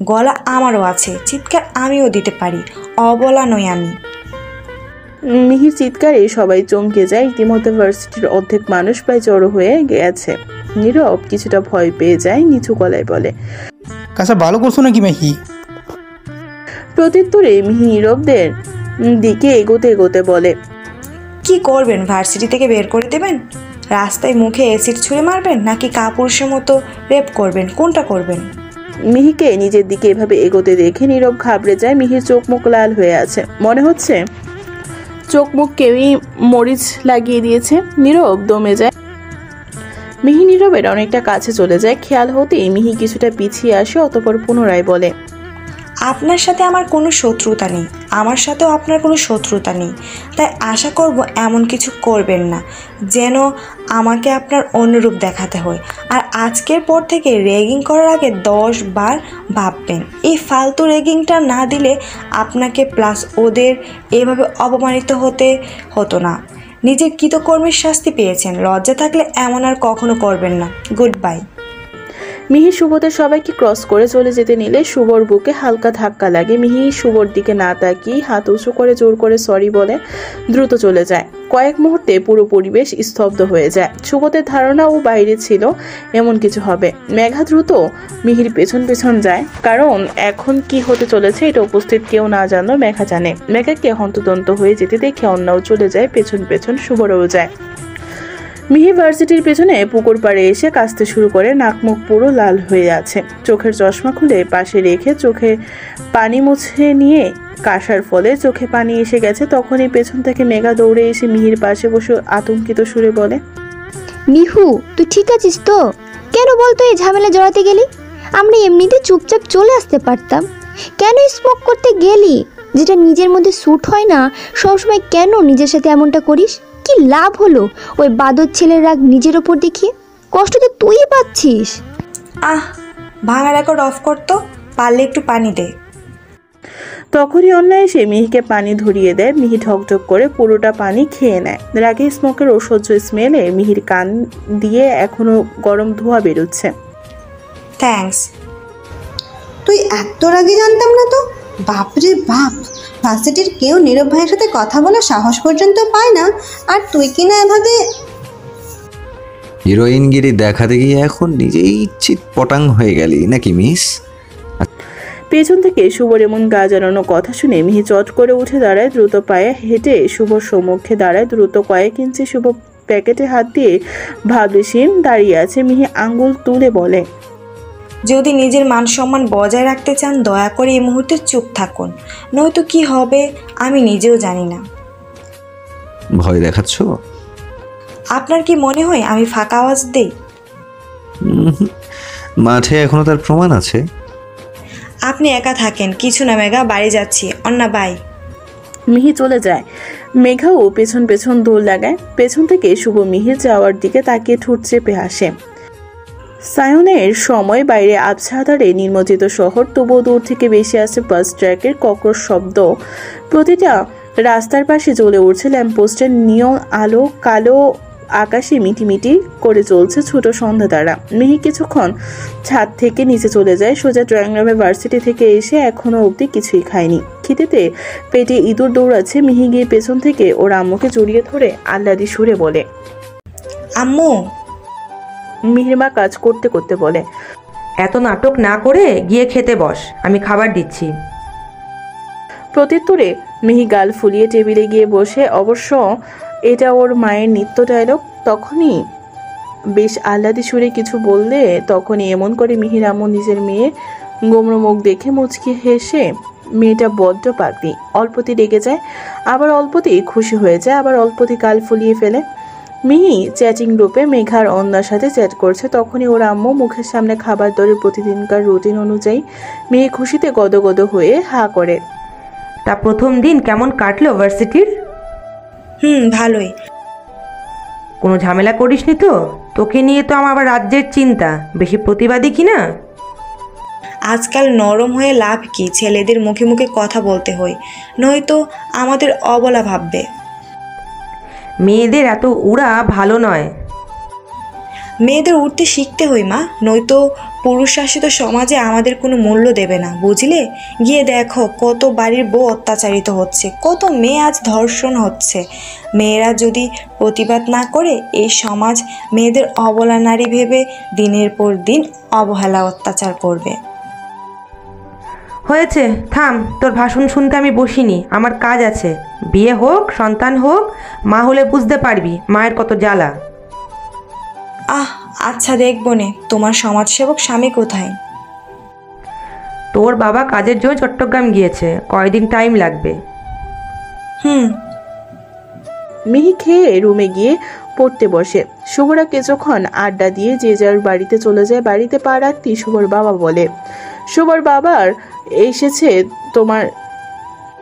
গলা আমারও আছে, চিৎকার আমিও দিতে পারি, অবলা নই আমি। মিহির চিৎকারে সবাই চমকে যায়। ইতিমধ্যে ভার্সিটির অর্ধেক মানুষ প্রায় জড়ো হয়ে গেছে। নীরব কিছুটা ভয় পেয়ে যায়, নিচু গলায় বলে, কাছে ভালো করছো নাকি মিহি? প্রত্যুত্তরে মিহি নীরবদের দিকে এগোতে এগোতে বলে, কি করবেন? ভার্সিটি থেকে বের করে দেবেন? রাস্তায় মুখে অ্যাসিড ছুঁড়ে মারবেন? নাকি কাপুরুষের মতো রেপ করবেন? কোনটা করবেন? মিহিকে নিজের দিকে এভাবে এগোতে দেখে নীরব ঘাবড়ে যায়। মিহির চোখ মুখ লাল হয়ে আছে, মনে হচ্ছে চোখ মুখ কেউই মরিচ লাগিয়ে দিয়েছে। নীরব দমে যায়। মিহি নীরবের অনেকটা কাছে চলে যায়। খেয়াল হতেই মিহি কিছুটা পিছিয়ে আসে, অতঃপর পুনরায় বলে, আপনার সাথে আমার কোনো শত্রুতা নেই, আমার সাথেও আপনার কোনো শত্রুতা নেই। তাই আশা করব এমন কিছু করবেন না যেন আমাকে আপনার অনুরূপ দেখাতে হয়। আর আজকের পর থেকে র্যাগিং করার আগে 10 বার ভাববেন। এই ফালতু র্যাগিংটা না দিলে আপনাকে প্লাস ওদের এভাবে অপমানিত হতো না। নিজের কৃতকর্মের শাস্তি পেয়েছেন। লজ্জা থাকলে এমন আর কখনো করবেন না। Good bye. মিহি শুভদের সবাইকে ক্রস করে চলে যেতে নিলে শুভর বুকে হালকা ধাক্কা লাগে। মিহি শুভর দিকে না তাকিয়ে হাত উঁচু করে জোর করে সরি বলে দ্রুত চলে যায়। কয়েক মুহূর্তে পুরো পরিবেশ স্তব্ধ হয়ে যায়। শুভদের ধারণা ও বাইরে ছিল এমন কিছু হবে। মেঘা দ্রুত মিহির পেছন পেছন যায়, কারণ এখন কি হতে চলেছে এটা উপস্থিত কেউ না জানলেও মেঘা জানে। মেঘাকে হন্তদন্ত হয়ে যেতে দেখে অন্যও চলে যায়, পেছন পেছন শুভরও যায়। মিহি ভার্সিটির পেছনে পুকুর পাড়ে এসে কাঁচতে শুরু করে। নাক মুখ পুরো লাল হয়ে আছে। চোখের চশমা খুলে পাশে রেখে চোখে পানি মুছে নিয়ে কাশার ফলে চোখে পানি এসে গেছে। তখনই পেছন থেকে মেঘা দৌড়ে এসে মিহির পাশে বসে আতঙ্কিত সুরে বলে, মিহু, তুই ঠিক আছিস তো? কেন বলতো এই ঝামেলা জড়াতে গেলি? আমরা এমনিতে চুপচাপ চলে আসতে পারতাম। কেন স্মোক করতে গেলি? যেটা নিজের মধ্যে স্যুট হয় না সবসময় কেন নিজের সাথে এমনটা করিস? কি লাভ হলো ওই বাদর ছেলের রাগ নিজের ওপর দেখিয়ে? কষ্ট তো তুই পাচ্ছিস। ভাঙা রেকর্ড অফ করতো, পারলে একটু পানি দে। তখনই অন্যায় এসে মিহিকে পানি ধরিয়ে দেয়। মিহি ঢকঢক করে পুরোটা পানি খেয়ে নেয়। রাগে স্মোকের অসহ্য স্মেলে মিহির কান দিয়ে এখনো গরম ধোঁয়া বেরোচ্ছে। থ্যাঙ্কস। তুই এত রাগে জানতাম না তো। বাপরে বাপ, ভার্সিটির কেউ নীরব ভাইয়ের সাথে কথা বলার সাহস পর্যন্ত পায় না, আর তুই কিনা এভাবে হিরোইনগিরি দেখাতে গিয়ে এখন নিজেই চিৎ পটাং হয়ে গেলি নাকি মিস? পেছন থেকে শুভর এমন গা জানানো কথা শুনে মিহি চট করে উঠে দাঁড়ায়। দ্রুত পায়ে হেঁটে শুভর সম্মুখে দাঁড়ায়। দ্রুত কয়েক ইঞ্চি শুভ প্যাকেটে হাত দিয়ে ভাবলেশীন দাঁড়িয়ে আছে। মিহি আঙ্গুল তুলে বলে, যদি নিজের মান সম্মান বজায় রাখতে চান দয়া করে এই মুহূর্তে চুপ থাকুন, নয়তো কি হবে আমি নিজেও জানি না। ভয় দেখাচ্ছ? আপনার কি মনে হয় আমি ফাঁকা আওয়াজ দেই? মাঠে এখনো তার প্রমাণ আছে। আপনি একা থাকেন, কিছু না মেঘা, বাড়ি যাচ্ছি। অন্না বাই। মিহি চলে যায়। মেঘাও পেছন পেছন দৌড় লাগায়। পেছন থেকে শুভ মিহির যাওয়ার দিকে তাকিয়ে ঠোঁট চেপে হাসে। সায়নের সময় বাইরে আবছা আধারে নির্মজিত শহর, তবুও দূর থেকে বেশি আসে বাস ট্র্যাকের ককরোশ শব্দ। প্রতিটা রাস্তার পাশে জ্বলে উঠছে ল্যাম্পপোস্টের নিয়ন আলো। কালো আকাশে মিটিমিটি করে চলছে ছোট সন্ধ্যা তারা। মিহি কিছুক্ষণ ছাদ থেকে নিচে চলে যায়। সোজা ড্রয়িং রুমে। ভার্সিটি থেকে এসে এখনো অবধি কিছুই খায়নি। খিদেতে পেটে ইঁদুর দৌড়াচ্ছে। মিহি গিয়ে পেছন থেকে ওর আম্মুকে জড়িয়ে ধরে আহ্লাদি সুরে বলে, আম্মু। মিহির মা কাজ করতে করতে বলে, এত নাটক না করে গিয়ে খেতে বস, আমি খাবার দিচ্ছি। প্রত্যুত্তরে মিহি গাল ফুলিয়ে টেবিলে গিয়ে বসে। অবশ্য এটা ওর মায়ের নিত্য ডায়লগ। তখনই বেশ আহ্লাদি সুরে কিছু বললে তখনই এমন করে মিহির আম্মু নিজের মেয়ের গোমড়ো মুখ দেখে মুচকি হেসে, মেয়েটা বড্ড পাগলি, অল্পতি রেগে যায়, আবার অল্পতি খুশি হয়ে যায়, আবার অল্পতি গাল ফুলিয়ে ফেলে। মিহি চ্যাটিং গ্রুপে মেঘার অন্যার সাথে চ্যাট করছে, তখনই ওর আম্মু মুখের সামনে খাবার ধরে প্রতিদিনকার রুটিন অনুযায়ী মিহি খুশিতে গদগদ হয়ে হা করে। তা প্রথম দিন কেমন কাটলো ভার্সিটির? ভালোই। কোনো ঝামেলা করিসনি তো? তোকে নিয়ে তো আমার আবার রাজ্যের চিন্তা, বেশি প্রতিবাদী কি না? আজকাল নরম হয়ে লাভ কি, ছেলেদের মুখে মুখে কথা বলতে হয়, নয়তো আমাদের অবলা ভাববে। মেয়েদের এত উড়া ভালো নয়। মেয়েদের উঠতে শিখতে হয় মা, নয়তো পুরুষ শাসিত সমাজে আমাদের কোনো মূল্য দেবে না, বুঝলে? গিয়ে দেখো কত বাড়ির বউ অত্যাচারিত হচ্ছে, কত মেয়ে আজ ধর্ষণ হচ্ছে। মেয়েরা যদি প্রতিবাদ না করে এই সমাজ মেয়েদের অবলা নারী ভেবে দিনের পর দিন অবহেলা অত্যাচার করবে। হয়েছে, থাম, তোর ভাষণ শুনতে আমি বসিনি, আমার কাজ আছে। বিয়ে হোক, সন্তান হোক, মা হলে বুঝতে পারবি মায়ের কত জ্বালা। আচ্ছা দেখবো নে। তোমার সমাজসেবক স্বামী কোথায়? তোর বাবা কাজের জন্য চট্টগ্রাম গিয়েছে, কয়দিন টাইম লাগবে। মিহি খেয়ে রুমে গিয়ে পড়তে বসে। শুভরা কিছুক্ষণ আড্ডা দিয়ে যে যার বাড়িতে চলে যায়। বাড়িতে পা রাখতেই শুভর বাবা বলে, শুভর বাবার এসেছে তোমার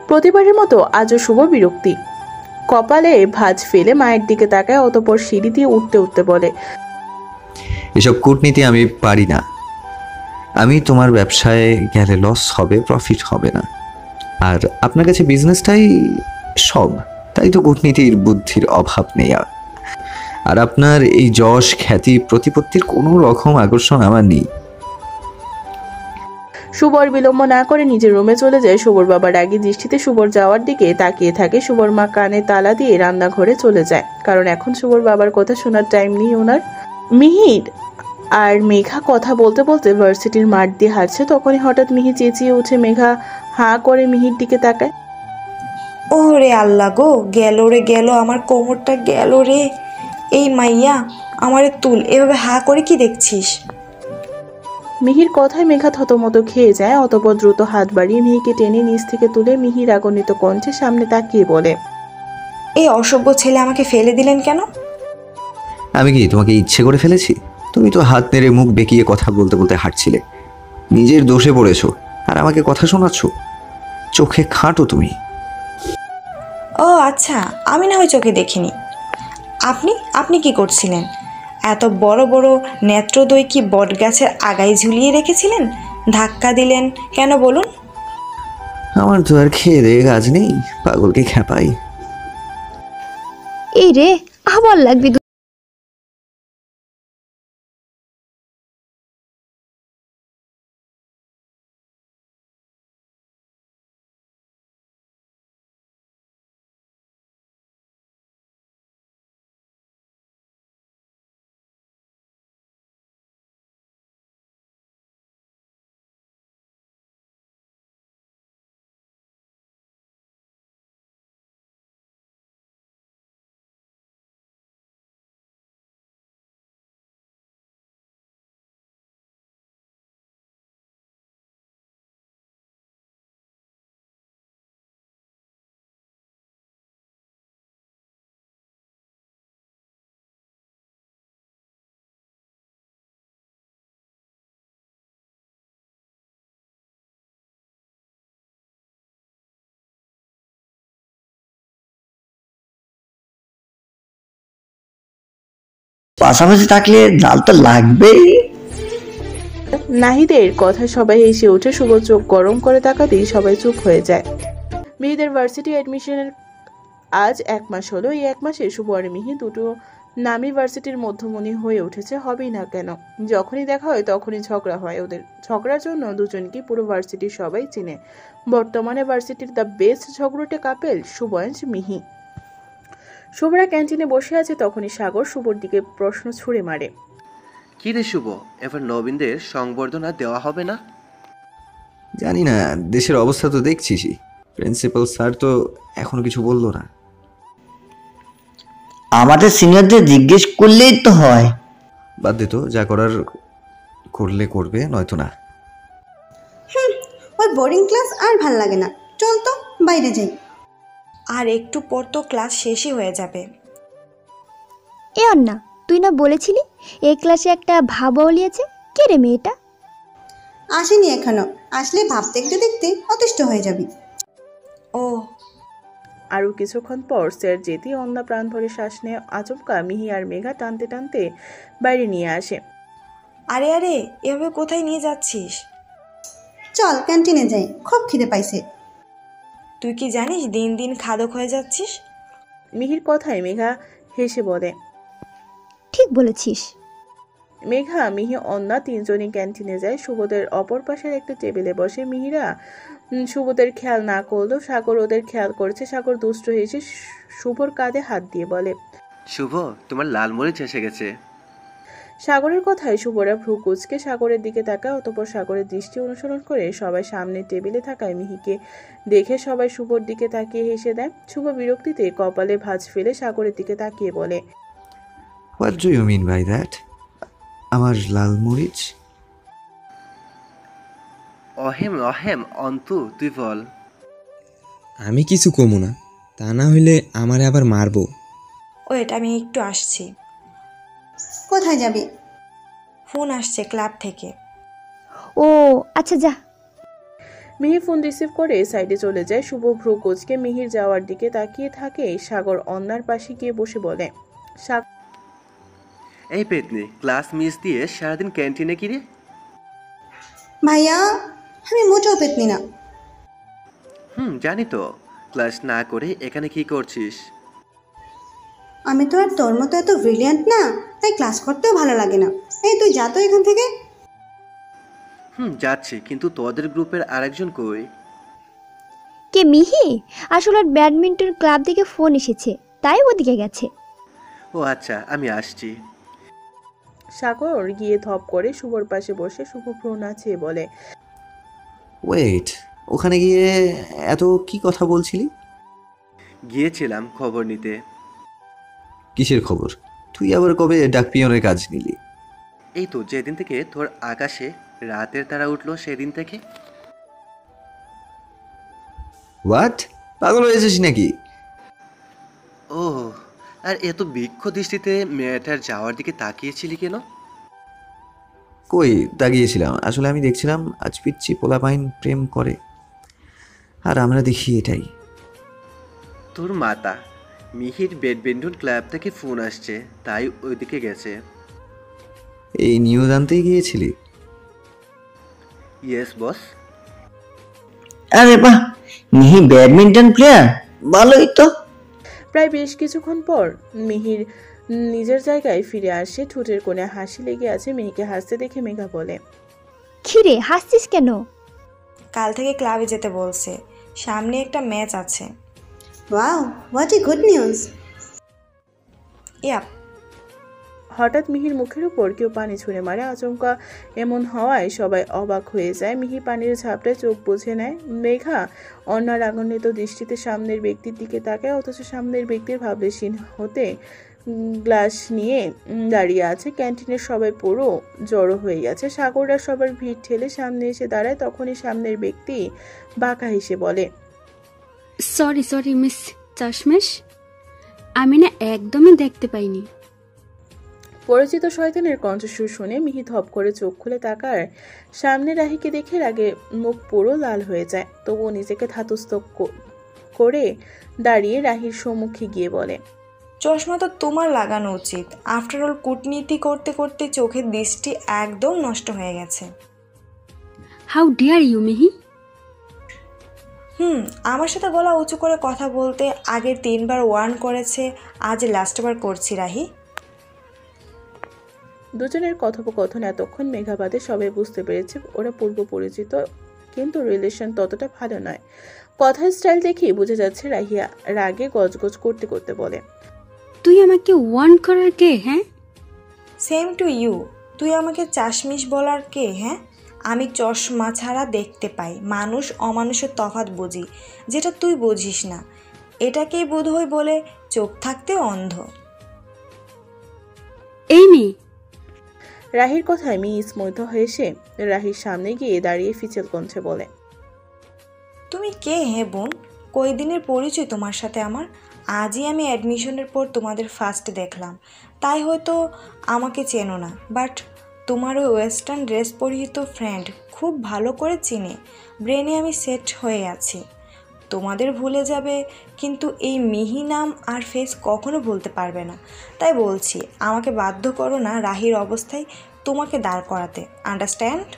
প্রতিবারের মতো আজও। শুভ বিরক্তি কপালে ভাঁজ ফেলে মায়ের দিকে তাকায়, অতঃপর সিঁড়ি দিয়ে উঠতে উঠতে বলে, এসব কূটনীতি আমি পারি না। আমি তোমার ব্যবসায় গেলে লস হবে, প্রফিট হবে না। আর আপনার কাছে বিজনেসটাই সব, তাই তো কূটনীতির বুদ্ধির অভাব নেই। আর আপনার এই যশ, খ্যাতি, প্রতিপত্তির কোনো রকম আকর্ষণ আমার নেই। শুভর বিলম্ব না করে নিজের রুমে চলে যায়। শুভর বাবা রাগী দৃষ্টিতে শুভর যাওয়ার দিকে তাকিয়ে থাকে। শুভর মা কানে তালা দিয়ে রান্নাঘরে চলে যায়, কারণ এখন শুভর বাবার কথা শোনার টাইম নেই ওনার। মিহির আর মেঘা কথা বলতে বলতে ভার্সিটির মাঠ দিয়ে হাঁটছে। তখনই হঠাৎ মিহি চেঁচিয়ে উঠে। মেঘা হাঁ করে মিহির দিকে তাকায়। ওরে আল্লাহ গো, গেল রে গেল, আমার কোমরটা গেল রে। এই মাইয়া, আমারে তুল, এভাবে হাঁ করে কি দেখছিস? মিহির কথায় মেঘা থতমত খেয়ে যায়। অতঃপর দ্রুত হাত বাড়িয়ে মিহিকে টেনে নিচ থেকে তুলে মিহির রাগান্বিত কণ্ঠে সামনে তাকিয়ে বলে, এই অসভ্য ছেলে আমাকে ফেলে দিলেন কেন? আমি কি তোমাকে ইচ্ছে করে ফেলেছি? তুমি তো হাত নেড়ে মুখ বেঁকিয়ে কথা বলতে বলতে হাঁটছিলে। নিজের দোষে পড়েছো আর আমাকে কথা শোনাচ্ছ। চোখে খাটো তুমি। ও আচ্ছা, আমি না হয় চোখে দেখিনি। আপনি কি করছিলেন? এত বড় বড় নেত্রদয় কি বট গাছের আগায় ঝুলিয়ে রেখেছিলেন? ধাক্কা দিলেন কেন বলুন? আমার তো আর খেয়ে দেয়ে কাজ নেই, পাগলকে খেপাই। এই রে, আবার লাগবে। পাশাপাশি থাকলে জাল তো লাগবেই। নাহিদের কথা সবাই এসে উঠে। শুভ চোখ গরম করে তাকাতেই সবাই চুপ হয়ে যায়। মেয়েদের ভার্সিটি অ্যাডমিশনের আজ 1 মাস হলো। এই 1 মাসে শুভ আর মিহি দুটো নামি ভার্সিটির মধ্যমণি হয়ে উঠেছে। হবেই না কেন? যখনই দেখা হয় তখনই ঝগড়া হয় ওদের। ঝগড়ার জন্য দুজনকে পুরো ভার্সিটির সবাই চিনে। বর্তমানে ভার্সিটির দ্য বেস্ট ঝগড়ুটে কাপেল শুভঞ্জ মিহি। শুভরা ক্যান্টিনে বসে আছে, তখনই সাগর শুভর দিকে প্রশ্ন ছুড়ে মারে, কি রে শুভ, এবার নবীনদের সংবর্ধনা দেওয়া হবে না? জানি না, দেশের অবস্থা তো দেখছিসই। প্রিন্সিপাল স্যার তো এখনো কিছু বললো না। আমাদের সিনিয়রদের জিজ্ঞেস করলেই তো হয়। বাদ দে তো, যা করার করলে করবে, নয়তো না। ওই বোরিং ক্লাস আর ভাল লাগে না, চল তো বাইরে যাই। আর একটু পর তো ক্লাস শেষই হয়ে যাবে। এ অন্না, তুই না বলেছিলি এই ক্লাসে একটা ভাবাওলি আছে? কে রে মেয়েটা? আসেনি এখনো, আসলে ভাব দেখতে দেখতে অতিষ্ঠ হয়ে যাবি। ও, আরও কিছুক্ষণ পর স্যার যেতেই অন্না প্রাণ ভরে শ্বাস নিয়ে আচমকা মিহি আর মেঘা টানতে টানতে বাইরে নিয়ে আসে। আরে আরে, এভাবে কোথায় নিয়ে যাচ্ছিস? চল ক্যান্টিনে যাই, খুব খিদে পাইছে। তুই কি জানিস দিন দিন খাদক হয়ে যাচ্ছিস? মিহির কথায় মেঘা হেসে বলে। ঠিক বলেছিস। মেঘা, মিহি, অন্না তিনজনই ক্যান্টিনে যায়। শুভদের অপর পাশের একটা টেবিলে বসে। মিহিরা শুভদের খেয়াল না করলেও সাগর ওদের খেয়াল করছে। সাগর দুষ্ট হেসে শুভর কাঁধে হাত দিয়ে বলে, শুভ, তোমার লাল মরিচ এসে গেছে। সাগরের কথায় শুভরা ভ্রু কুঁচকে সাগরের দিকে তাকায়। অতঃপর সাগরের দৃষ্টি অনুসরণ করে সবাই সামনে টেবিলে থাকায় মিহিকে দেখে সবাই শুভর দিকে তাকিয়ে হেসে দেয়। শুভ বিরক্তিতে কপালে ভাঁজ ফেলে সাগরের দিকে তাকিয়ে বলে, what do you mean by that? আমার লাল মরিচ? অহেম অহেম, অন্তু তুই বল। আমি কিছু কমু না, তা না হইলে আমারে আবার মারবো। ওয়েট, আমি একটু আসছি। কোথায় যাবি? ফোন আসছে ক্লাব থেকে। ও আচ্ছা, যা। মিহি ফোন রিসিভ করে সাইডে চলে যায়। শুভ ভ্রু কোচকে মিহির যাওয়ার দিকে তাকিয়ে থাকে। সাগর অন্যার পাশে গিয়ে বসে বলে, এই পেতনি, ক্লাস মিস দিয়ে সারাদিন ক্যান্টিনে কি রে? ভাইয়া, আমি মোটেও পেতনি না। জানি তো। ক্লাস না করে এখানে কি করছিস? আমি তো আর তোর মতো এত ব্রিলিয়ান্ট না, তাই ক্লাস করতেও ভালো লাগে না। এই তুই যা তো এখান থেকে। যাচ্ছি, কিন্তু তোদের গ্রুপের আরেকজন কই? কে? মিহি? আসলে ব্যাডমিন্টন ক্লাব থেকে ফোন এসেছে, তাই ওদিকে গেছে। ও আচ্ছা, আমি আসছি। সাগর গিয়ে ধপ করে শুভর পাশে বসে শুভ ভ্রু নাচিয়ে বলে, ওয়েট, ওখানে গিয়ে এত কি কথা বলছিলি? গিয়েছিলাম খবর নিতে। কিসের খবর? তুই আবার কবে ডাক পিয়নের কাজ নিলি? এই তো যেদিন থেকে তোর আকাশে রাতের তারা উঠলো সেদিন থেকে। হোয়াট? পাগল হয়েছিস নাকি? ও, আর এত বৃক্ষ দৃষ্টিতে মেয়েটার যাওয়ার দিকে তাকিয়েছিলি কেন? কই তাকিয়েছিলাম? আসলে আমি দেখছিলাম আজ পিচ্ছি পোলাপাইন প্রেম করে, আর আমরা দেখি এটাই। তোর মাতা মিহির ব্যাডমিন্টন ক্লাব থেকে ফোন আসছে, তাই ওইদিকে গেছে। এই নিউজ আনতেই গিয়েছিলি? Yes boss. আরে বাহ, মিহি ব্যাডমিন্টন প্লেয়ার, ভালোই তো। প্রায় বেশ কিছুক্ষণ পর মিহির নিজের জায়গায় ফিরে আসে। ঠোঁটের কোণে হাসি লেগে আছে। মেয়েকে হাসতে দেখে মেঘা বলে, খিরে হাসছিস কেন? কাল থেকে ক্লাবে যেতে বলছে, সামনে একটা ম্যাচ আছে। Wow, what a good news. Yep. হঠাৎ মিহির মুখের উপর কেউ পানি ছুঁড়ে মারে। আচমকা এমন হওয়ায় সবাই অবাক হয়ে যায়। মিহি পানির ঝাপটায় চোখ বুঝে নেয়। মেঘা অন্যার রাগান্বিত দৃষ্টিতে সামনের ব্যক্তির দিকে তাকায়, অথচ সামনের ব্যক্তির ভাবলেশীন হতে গ্লাস নিয়ে দাঁড়িয়ে আছে। ক্যান্টিনের সবাই পুরো জড়ো হয়ে গেছে। সাগররা সবার ভিড় ঠেলে সামনে এসে দাঁড়ায়। তখনই সামনের ব্যক্তি বাঁকা হেসে বলে, সরি মিস চাশমেশ, আমি না একদমই দেখতে পাইনি। পরিচিত শয়তানের কণ্ঠস্বর শুনে মিহি ধপ করে চোখ খুলে তাকার। সামনে রাহিকে দেখে রাগে মুখ পুরো লাল হয়ে যায়। তবুও নিজেকে ধাতস্থ করে দাঁড়িয়ে রাহির সম্মুখে গিয়ে বলে, চশমা তো তোমার লাগানো উচিত। আফটার অল কূটনীতি করতে করতে চোখের দৃষ্টি একদম নষ্ট হয়ে গেছে। হাউ ডিয়ার ইউ মিহি। আমার সাথে গলা উঁচু করে কথা বলতে আগে 3 বার ওয়ার্ন করেছে, আজ লাস্টবার করছি রাহি। দুজনের কথোপকথন এতক্ষণ মেঘাবাদে সবাই বুঝতে পেরেছে ওরা পূর্ব পরিচিত, কিন্তু রিলেশন ততটা ভালো নয়। কথার স্টাইল দেখেই বোঝা যাচ্ছে রাহিয়া রাগে গজগজ করতে করতে বলে, তুই আমাকে ওয়ার্ন করার কে? হ্যাঁ, সেম টু ইউ। তুই আমাকে চাশমিশ বলার কে? হ্যাঁ, আমি চশমা ছাড়া দেখতে পাই, মানুষ অমানুষের তফাৎ বুঝি, যেটা তুই বুঝিস না। এটাকেই বোধহয় বলে চোখ থাকতে অন্ধ। এই মেয়ে, রাহির কথায় মিহি স্মুগ্ধ হেসে রাহির সামনে গিয়ে দাঁড়িয়ে ফিচেল কণ্ঠে বলে, তুমি কে হে বোন? কয়দিনের পরিচয় তোমার সাথে আমার? আজই আমি অ্যাডমিশনের পর তোমাদের ফার্স্ট দেখলাম, তাই হয়তো আমাকে চেনো না, বাট তোমার ওই ওয়েস্টার্ন ড্রেস পরিহিত ফ্রেন্ড খুব ভালো করে চিনে। ব্রেনে আমি সেট হয়ে আছি, তোমাদের ভুলে যাবে, কিন্তু এই মিহি নাম আর ফেস কখনো ভুলতে পারবে না। তাই বলছি, আমাকে বাধ্য করো না রাহির অবস্থায় তোমাকে দাঁড় করাতে, আন্ডারস্ট্যান্ড?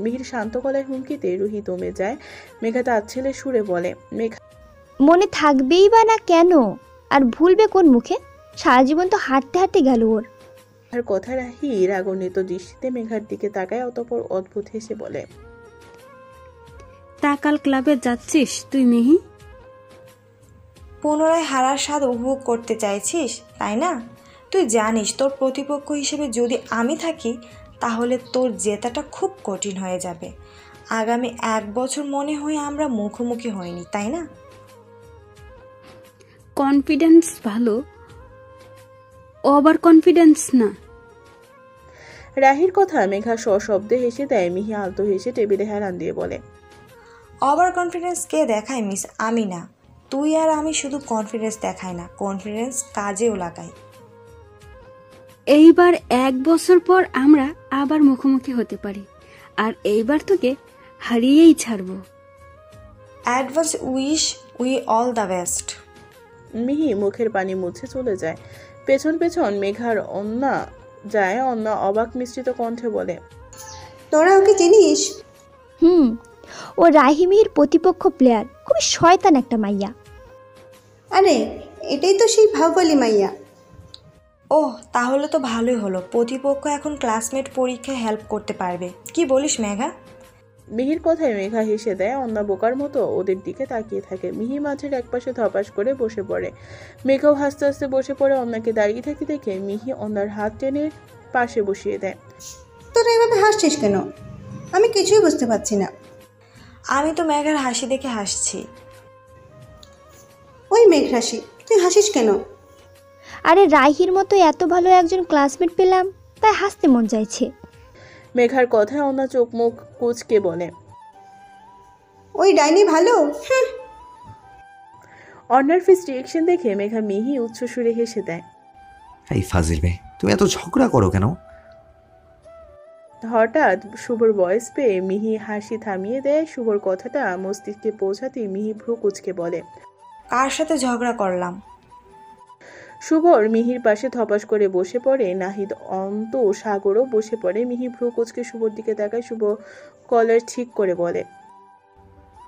মিহির শান্ত গলায় হুমকিতে রুহি দমে যায়। মেঘা তার ছেলে সুরে বলে, মেঘা মনে থাকবেই বা না কেন, আর ভুলবে কোন মুখে? সারা জীবন তো হাঁটতে হাঁটতে গেল ওর। আর কথা রাহি রাগান্বিত দৃষ্টিতে মেঘার দিকে তাকায়, অতঃপর অদ্ভুত হেসে বলে, তা কাল ক্লাবে যাচ্ছিস তুই মিহি? পুনরায় হারার স্বাদ উপভোগ করতে চাইছিস, তাই না? তুই জানিস তোর প্রতিপক্ষ হিসেবে যদি আমি থাকি তাহলে তোর জেতাটা খুব কঠিন হয়ে যাবে। আগামী 1 বছর মনে হয় আমরা মুখোমুখি হইনি, তাই না? কনফিডেন্স ভালো, ওভার কনফিডেন্স না। রাহির কথা মেঘা সশব্দে হেসে দেয়। মিহি আলতো হেসে টেবিলে হেলান দিয়ে বলে, ওভার কনফিডেন্স কে দেখায় মিস? আমি না, তুই আর আমি শুধু কনফিডেন্স দেখাই না, কনফিডেন্স কাজেও লাগাই। এইবার 1 বছর পর আমরা আবার মুখোমুখি হতে পারি, আর এইবার তোকে হারিয়েই ছাড়বো। Advance wish we all the best. মিহি মুখের পানি মুছে চলে যায়। পেছন পেছন মেঘার অন্যা যায়। অন্যা অবাক মিশ্রিত কণ্ঠে বলে, তোরা ওকে চিনিস? ও রাহিমির প্রতিপক্ষ প্লেয়ার, খুবই শয়তান একটা মাইয়া। আরে এটাই তো সেই ভাবলি মাইয়া। ওহ, তাহলে তো ভালোই হলো, প্রতিপক্ষ এখন ক্লাসমেট পরীক্ষায় হেল্প করতে পারবে। কি বলিস মেঘা? মিহির কথায় মেঘা হেসে দেয়। অন্যা বোকার মতো ওদের দিকে তাকিয়ে থাকে। মিহি মাঝের একপাশে ধপাস করে বসে পড়ে। মেঘাও হাসতে হাসতে বসে পড়ে। অন্যাকে দাঁড়িয়ে থাকতে দেখে মিহি অন্যার হাত টেনে পাশে বসিয়ে দেয়। তোরা এভাবে হাসছিস কেন? আমি কিছুই বুঝতে পারছি না। আমি তো মেঘার হাসি দেখে হাসছি। ওই মেঘ হাসি, তুই হাসিস কেন? আরে রাহির মতো এত ভালো একজন ক্লাসমেট পেলাম, তাই হাসতে মন চাইছে। মেঘার কথায় অন্যা চোখ মুখ কুচকে বলে, ওই ডাইনি ভালো। অন্যার ফেস রিয়েকশন দেখে মেঘা মিহি উচ্চ সুরে হেসে দেয়। এই ফাজিল মেয়ে, তুমি এত ঝগড়া করো কেন? হঠাৎ শুভর ভয়েস পেয়ে মিহি হাসি থামিয়ে দেয়। শুভর কথাটা মস্তিষ্কে পৌঁছাতেই মিহি ভ্রু কুচকে বলে, কার সাথে ঝগড়া করলাম? শুভর মিহির পাশে ধপাস করে বসে পড়ে। নাহিদ, অন্ত, সাগরও বসে পড়ে। মিহি ভ্রু কুচকে শুভর দিকে তাকায়। শুভ কলার ঠিক করে বলে,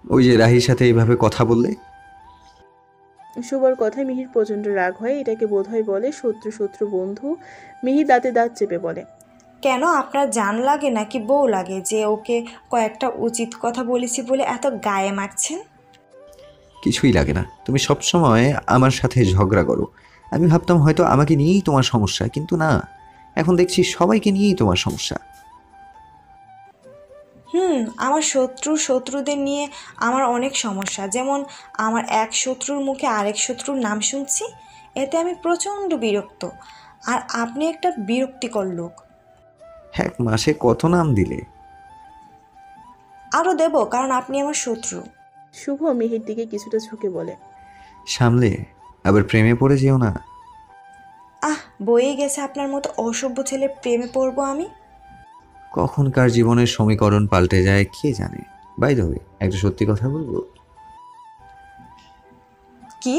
ওই যে রাহির সাথে এইভাবে কথা বললে? শুভর কথায় মিহির প্রচন্ড রাগ হয়। এটাকে বোধহয় বলে শত্রু শত্রু বন্ধু। মিহি দাঁতে দাঁত চেপে বলে, কেন, আপনার জান লাগে নাকি বউ লাগে যে ওকে কয়েকটা উচিত কথা বলেছি বলে এত গায়ে মারছেন? কিছুই লাগে না, তুমি সবসময় আমার সাথে ঝগড়া করো। আমি ভাবতাম হয়তো আমাকে নিয়েই তোমার সমস্যা, কিন্তু না, এখন দেখছি সবাইকে নিয়েই তোমার সমস্যা। আমার শত্রুদের নিয়ে আমার অনেক সমস্যা। যেমন আমার এক শত্রুর মুখে আরেক শত্রুর নাম শুনছি, এতে আমি প্রচণ্ড বিরক্ত। আর আপনি একটা বিরক্তিকর লোক। 1 মাসে কত নাম দিলে? আরও দেব, কারণ আপনি আমার শত্রু। শুভ মিহির দিকে কিছুটা ঝুঁকে বলে, সামলে, আবার প্রেমে পড়ে যেও না। বয়ে গেছে আপনার মতো অসভ্য ছেলের প্রেমে পড়বো আমি? কখন কার জীবনের সমীকরণ পাল্টে যায় কে জানে। বাই দ্য ওয়ে, একটা সত্যি কথা বলবো? কি?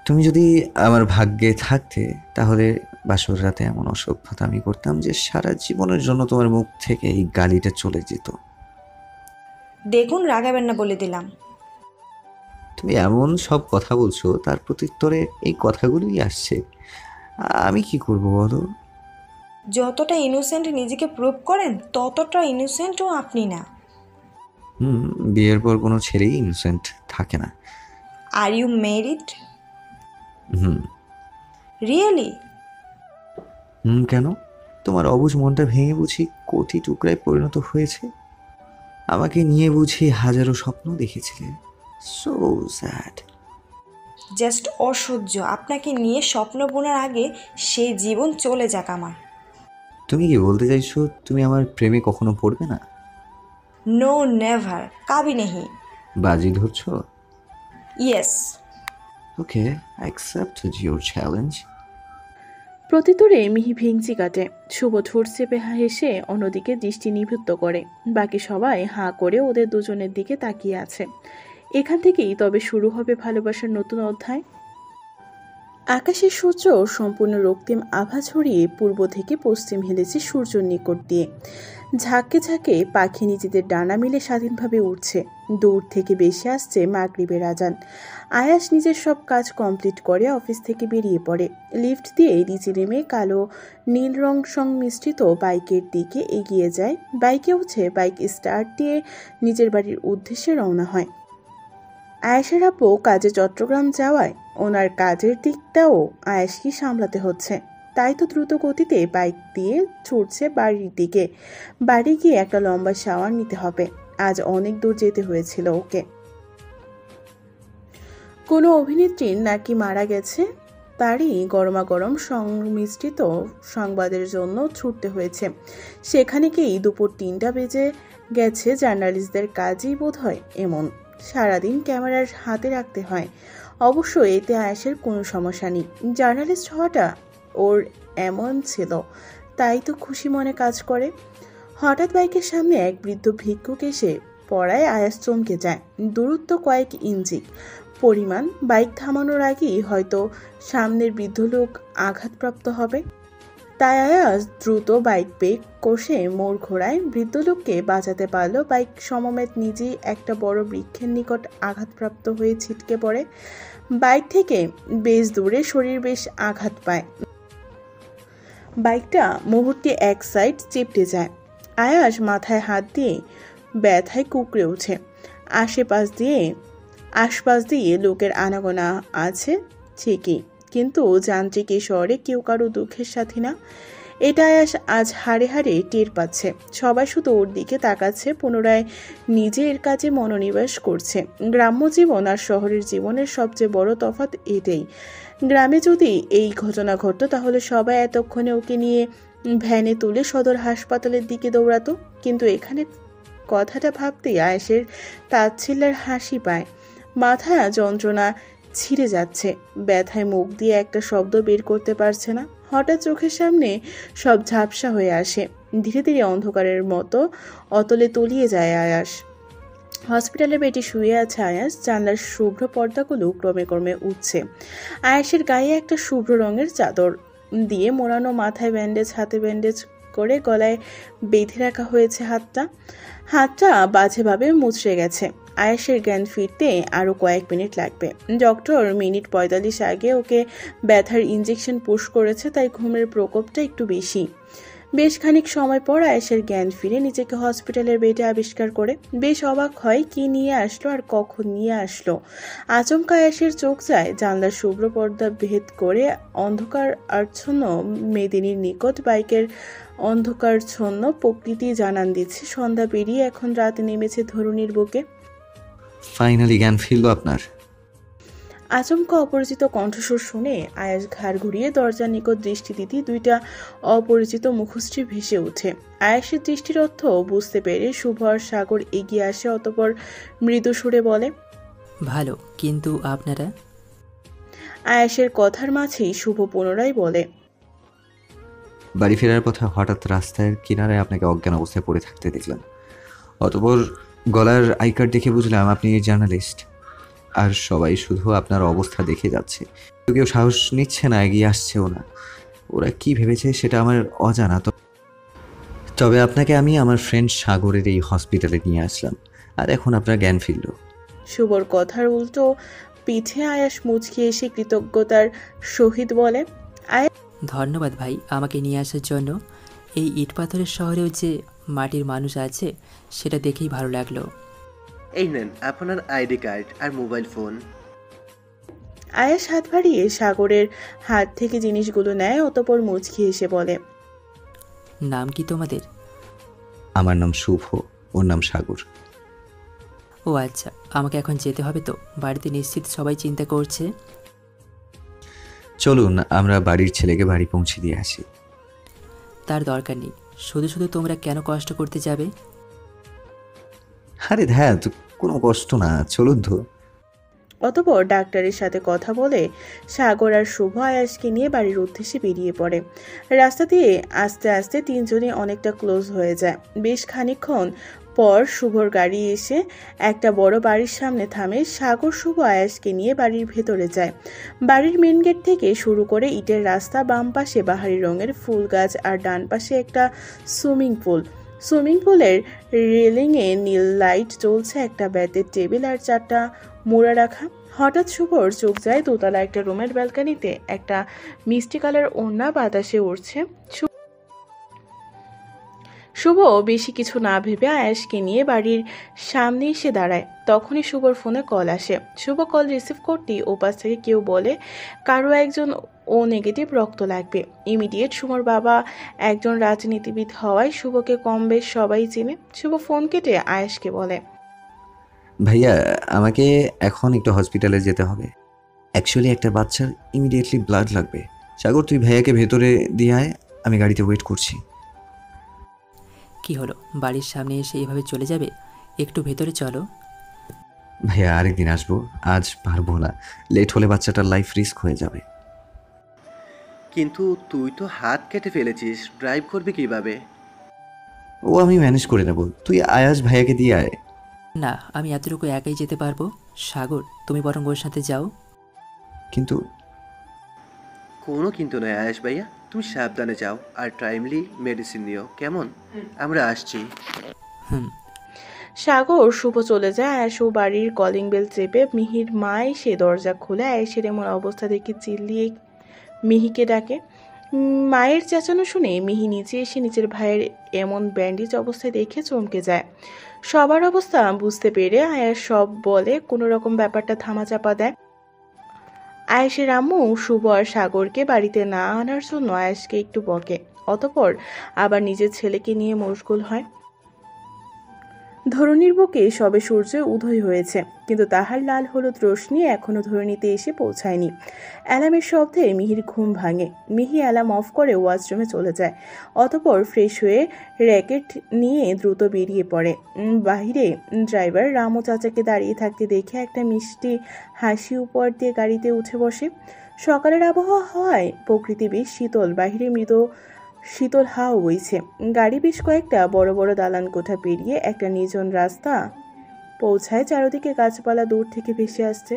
তুমি যদি আমার ভাগ্যে থাকতে তাহলে বাসর রাতে এমন অসভ্যতা আমি করতাম যে সারা জীবনের জন্য তোমার মুখ থেকে এই গালিটা চলে যেত। দেখুন, রাগাবেন না বলে দিলাম। তুমি এমন সব কথা বলছো, তার প্রত্যুত্তরে এই কথাগুলোই আসছে। আমি কি করব বলো? যতটা ইনোসেন্ট নিজেকে প্রুভ করেন ততটা ইনোসেন্টও আপনি না। বিয়ের পর কোনো ছেলেই ইনোসেন্ট থাকে না। Are you married? Hmm. Really? কেন? তোমার অবুঝ মনটা ভেঙে বুঝি কোটি টুকরায় পরিণত হয়েছে। আমাকে নিয়ে বুঝি হাজারো স্বপ্ন দেখেছিলে। So sad. জাস্ট অসহ্য। আপনাকে নিয়ে স্বপ্ন বোনার আগে সেই জীবন চলে যাক আমার। তুমি কি বলতে চাইছো তুমি আমার প্রেমে কখনো পড়বে না? নো নেভার, কাবি নেহি। বাজি ধরছো? Yes. Okay, accepted your challenge. প্রতিতরে মিহি ভেঙচি কাটে। শুভ ঠোঁট চেপে হেসে অন্যদিকে দৃষ্টি নিবৃত্ত করে। বাকি সবাই হাঁ করে ওদের দুজনের দিকে তাকিয়ে আছে। এখান থেকেই তবে শুরু হবে ভালোবাসার নতুন অধ্যায়। আকাশের সূর্য সম্পূর্ণ রক্তিম আভা ছড়িয়ে পূর্ব থেকে পশ্চিম হেলেছে সূর্যর নিকট দিয়ে। ঝাঁকে ঝাঁকে পাখি নিজেদের ডানা মিলে স্বাধীনভাবে উঠছে। দূর থেকে বেশি আসছে মাগরিবের আজান। আয়াস নিজের সব কাজ কমপ্লিট করে অফিস থেকে বেরিয়ে পড়ে। লিফট দিয়ে নিচে নেমে কালো নীল রং সংমিশ্রিত বাইকের দিকে এগিয়ে যায়। বাইকে উঠে বাইক স্টার্ট দিয়ে নিজের বাড়ির উদ্দেশ্যে রওনা হয়। আয়েশের আপু কাজে চট্টগ্রাম যাওয়ায় ওনার কাজের দিকটাও আয়েশকে সামলাতে হচ্ছে। তাই তো দ্রুত গতিতে বাইক দিয়ে ছুটছে বাড়ির দিকে। বাড়ি গিয়ে একটা লম্বা শাওয়ার নিতে হবে। আজ অনেক দূর যেতে হয়েছিল ওকে। কোনো অভিনেত্রী নাকি মারা গেছে, তারই গরমাগরম সংমিশ্রিত সংবাদের জন্য ছুটতে হয়েছে। সেখানে গিয়েই দুপুর 3টা বেজে গেছে। জার্নালিস্টদের কাজই বোধ হয় এমন, সারাদিন ক্যামেরার হাতে রাখতে হয়। অবশ্য এতে আয়েশের কোনো সমস্যা নেই। জার্নালিস্ট হওয়াটা ওর এমন ছিল, তাই তো খুশি মনে কাজ করে। হঠাৎ বাইকের সামনে এক বৃদ্ধ ভিক্ষুক এসে পড়ায় আয়াস চমকে যায়। দূরত্ব কয়েক ইঞ্চি পরিমাণ। বাইক থামানোর আগেই হয়তো সামনের বৃদ্ধ লোক আঘাতপ্রাপ্ত হবে। তাই আয়াস দ্রুত বাইক বেগ কষে মোড় ঘোরায়। বৃদ্ধ লোককে বাঁচাতে পারল। বাইক সমমেত নিজেই একটা বড় বৃক্ষের নিকট আঘাতপ্রাপ্ত হয়ে ছিটকে পড়ে। বাইক থেকে বেশ দূরে শরীর বেশ আঘাত পায়। বাইকটা মুহূর্তে এক সাইড চেপটে যায়। আয়াস মাথায় হাত দিয়ে ব্যথায় কুঁকড়ে ওঠে। আশপাশ দিয়ে লোকের আনাগোনা আছে ঠিকই, কিন্তু যান্ত্রিক এই শহরে কেউ কারো দুঃখের সাথী না। এটা আয়াস আজ হাড়ে হাড়ে টের পাচ্ছে। সবাই শুধু ওর দিকে তাকাচ্ছে, পুনরায় নিজের কাজে মনোনিবেশ করছে। গ্রাম্য জীবন আর শহরের জীবনের সবচেয়ে বড় তফাৎ এটাই। গ্রামে যদি এই ঘটনা ঘটতো তাহলে সবাই এতক্ষণে ওকে নিয়ে ভ্যানে তুলে সদর হাসপাতালের দিকে দৌড়াতো। কিন্তু এখানে কথাটা ভাবতেই আয়েশের তাচ্ছিল্যের হাসি পায়। মাথা যন্ত্রণা ছিঁড়ে যাচ্ছে। ব্যথায় মুখ দিয়ে একটা শব্দ বের করতে পারছে না। হঠাৎ চোখের সামনে সব ঝাপসা হয়ে আসে। ধীরে ধীরে অন্ধকারের মতো অতলে তলিয়ে যায় আয়াস। হসপিটালের বেডে শুয়ে আছে আয়াস। জানলার শুভ্র পর্দাগুলো ক্রমে ক্রমে উঠছে। আয়াসের গায়ে একটা শুভ্র রঙের চাদর দিয়ে মোড়ানো, মাথায় ব্যান্ডেজ, হাতে ব্যান্ডেজ করে গলায় বেঁধে রাখা হয়েছে। হাতটা বাজেভাবে মুচড়ে গেছে। আয়েশের জ্ঞান ফিরতে আরও কয়েক মিনিট লাগবে। ডক্টর মিনিট 45 আগে ওকে ব্যথার ইঞ্জেকশন পুশ করেছে, তাই ঘুমের প্রকোপটা একটু বেশি। বেশ খানিক সময় পর আয়েশের জ্ঞান ফিরে নিজেকে হসপিটালের বেডে আবিষ্কার করে। বেশ অবাক হয় কি নিয়ে আসলো আর কখন নিয়ে আসলো। আচমকা আয়েশের চোখ যায় জানলার শুভ্র পর্দা ভেদ করে অন্ধকার আচ্ছন্ন মেদিনীর নিকট। বাইকের অন্ধকারচ্ছন্ন প্রকৃতি জানান দিচ্ছে সন্ধ্যা পেরিয়ে এখন রাত নেমেছে ধরুনির বুকে। ফাইনালি জ্ঞান ফিরল আপনার? আচমকা অপরিচিত কণ্ঠস্বর শুনে আয়াস ঘাড় ঘুরিয়ে দরজার নিকট দৃষ্টি দিতে দুইটা অপরিচিত মুখশ্রী ভেসে ওঠে। আয়াসের দৃষ্টির অর্থ বুঝতে পেরে শুভ আর সাগর এগিয়ে আসে। অতঃপর মৃদু সুরে বলে, ভালো, কিন্তু আপনারা? আয়াসের কথার মাঝেই শুভ পুনরায় বলে, বাড়ি ফেরার পথে হঠাৎ রাস্তার কিনারে আপনাকে অজ্ঞান অবস্থায় পড়ে থাকতে দেখলাম। অতঃপর গলার আই কার্ড দেখে বুঝলাম আপনি জার্নালিস্ট। আর সবাই শুধু আপনার অবস্থা দেখে যাচ্ছে, কেউ সাহস নিচ্ছে না, এগিয়ে আসছেও না। ওরা কি ভেবেছে সেটা আমার অজানা। তবে আপনাকে আমি আমার ফ্রেন্ড সাগরের এই হসপিটালে নিয়ে আসলাম, আর এখন আপনার জ্ঞান ফিরল। শুভর কথার উল্টো পিঠে আয়াস মুচকি এসে কৃতজ্ঞতার সহিত বলে, ধন্যবাদ ভাই আমাকে নিয়ে আসার জন্য। এই ইট পাথরের শহরেও যে মাটির মানুষ আছে সেটা দেখেই ভালো লাগলো। এই নেন আপনার আইডি কার্ড আর মোবাইল ফোন। আয়াস হাত বাড়িয়ে সাগরের হাত থেকে জিনিসগুলো নেয়। অতঃপর মুচকি এসে বলে, নাম কি তোমাদের? আমার নাম শুভ, ওর নাম সাগর। ও আচ্ছা, আমাকে এখন যেতে হবে তো, বাড়িতে নিশ্চিত সবাই চিন্তা করছে। চলুন আমরা বাড়ির ছেলেকে বাড়ি পৌঁছে দিয়ে আসি। তার দরকার নেই, শুধু শুধু তোমরা কেন কষ্ট করতে যাবে? আরে হ্যাঁ, তো কোনো কষ্ট না, চলুন তো। অতঃপর ডাক্তারের সাথে কথা বলে সাগর আর শুভ আয়াসকে নিয়ে বাড়ির উদ্দেশ্যে বেরিয়ে পড়ে। রাস্তা দিয়ে আস্তে আস্তে তিনজনই অনেকটা ক্লোজ হয়ে যায়। বেশ খানিকক্ষণ পর শুভর গাড়ি এসে একটা বড় বাড়ির সামনে থামে। সাগর শুভ আয়াসকে নিয়ে বাড়ির ভেতরে যায়। বাড়ির মেন গেট থেকে শুরু করে ইটের রাস্তা, বাম পাশে বাহারি রঙের ফুল গাছ আর ডান পাশে একটা সুইমিং পুল। সুইমিং পুলের রেলিংয়ে নীল লাইট জ্বলছে, একটা বেতের টেবিল আর 4টা মোড়া রাখা। হঠাৎ শুভর চোখ যায় দোতলা একটা রুমের ব্যালকনিতে একটা মিষ্টি কালার ওড়না বাতাসে উড়ছে। শুভ বেশি কিছু না ভেবে আয়াসকে নিয়ে বাড়ির সামনে এসে দাঁড়ায়। তখনই শুভর ফোনে কল আসে। শুভ কল রিসিভ করতেই ওপাশ থেকে কেউ বলে কারো একজন ও নেগেটিভ রক্ত লাগবে। ইমিডিয়েট শুভর বাবা একজন রাজনীতিবিদ হওয়ায় শুভকে কম বেশ সবাই চেনে। শুভ ফোন কেটে আয়াসকে বলে, ভাইয়া আমাকে এখন একটু হসপিটালে যেতে হবে। অ্যাকচুয়ালি একটা বাচ্চার ইমিডিয়েটলি ব্লাড লাগবে। সাগর তুই ভাইয়াকে ভেতরে দিয়ে আয়, আমি গাড়িতে ওয়েট করছি। কি হলো, বাড়ির সামনে এসে এভাবে চলে যাবে? একটু ভেতরে চলো। ভাইয়া আরেকদিন আসবো, আজ পারবো না, লেট হলে বাচ্চাটার লাইফ রিস্ক হয়ে যাবে। কিন্তু তুই তো হাত কেটে ফেলেছিস, ড্রাইভ করবি কিভাবে? ও আমি ম্যানেজ করে নেব, তুই আয়াস ভাইয়াকে দিয়ে আয়। না, আমি এতটুকু একাই যেতে পারবো। সাগর তুমি বরং ওর সাথে যাও। কিন্তু কোনো কিন্তু নয় আয়াস ভাইয়া, তুমি সাবধানে যাও আর টাইমলি মেডিসিন নিও, কেমন? আমরা আসছি। সাগর শুভ চলে যায়। আয়াস ও বাড়ির কলিং বেল চেপে মিহির মা এসে দরজা খুলে আয়াসের এমন অবস্থা দেখে চিল্লিয়ে মিহিকে ডাকে। মায়ের চেঁচানো শুনে মিহি নিচে এসে নিজের ভাইয়ের এমন ব্যান্ডেজ অবস্থায় দেখে চমকে যায়। সবার অবস্থা বুঝতে পেরে আয়াস সব বলে কোনো রকম ব্যাপারটা ধামাচাপা দেয়। আয়েশের আম্মু শুভ আর সাগরকে বাড়িতে না আনার জন্য আয়েশকে একটু বকে, অতঃপর আবার নিজের ছেলেকে নিয়ে মশগুল হয়। ধরণীর বুকে সবে সূর্য উদয় হয়েছে, কিন্তু তাহার লাল হলুদ রশ্মি এখনো ধরণীতে এসে পৌঁছায়নি। অ্যালার্মের শব্দে মিহির ঘুম ভাঙে। মিহি অ্যালার্ম অফ করে ওয়াশরুমে চলে যায়। অতঃপর ফ্রেশ হয়ে র্যাকেট নিয়ে দ্রুত বেরিয়ে পড়ে। বাহিরে ড্রাইভার রামু চাচাকে দাঁড়িয়ে থাকতে দেখে একটা মিষ্টি হাসি উপর দিয়ে গাড়িতে উঠে বসে। সকালের আবহাওয়া হওয়ায় প্রকৃতি বেশ শীতল, বাহিরে মৃদু শীতল হাওয়া বইছে। গাড়ি বেশ কয়েকটা বড় বড় দালান কোঠা পেরিয়ে একটা নির্জন রাস্তা পৌঁছায়। চারদিকে গাছপালা দূর থেকে ভেসে আসছে।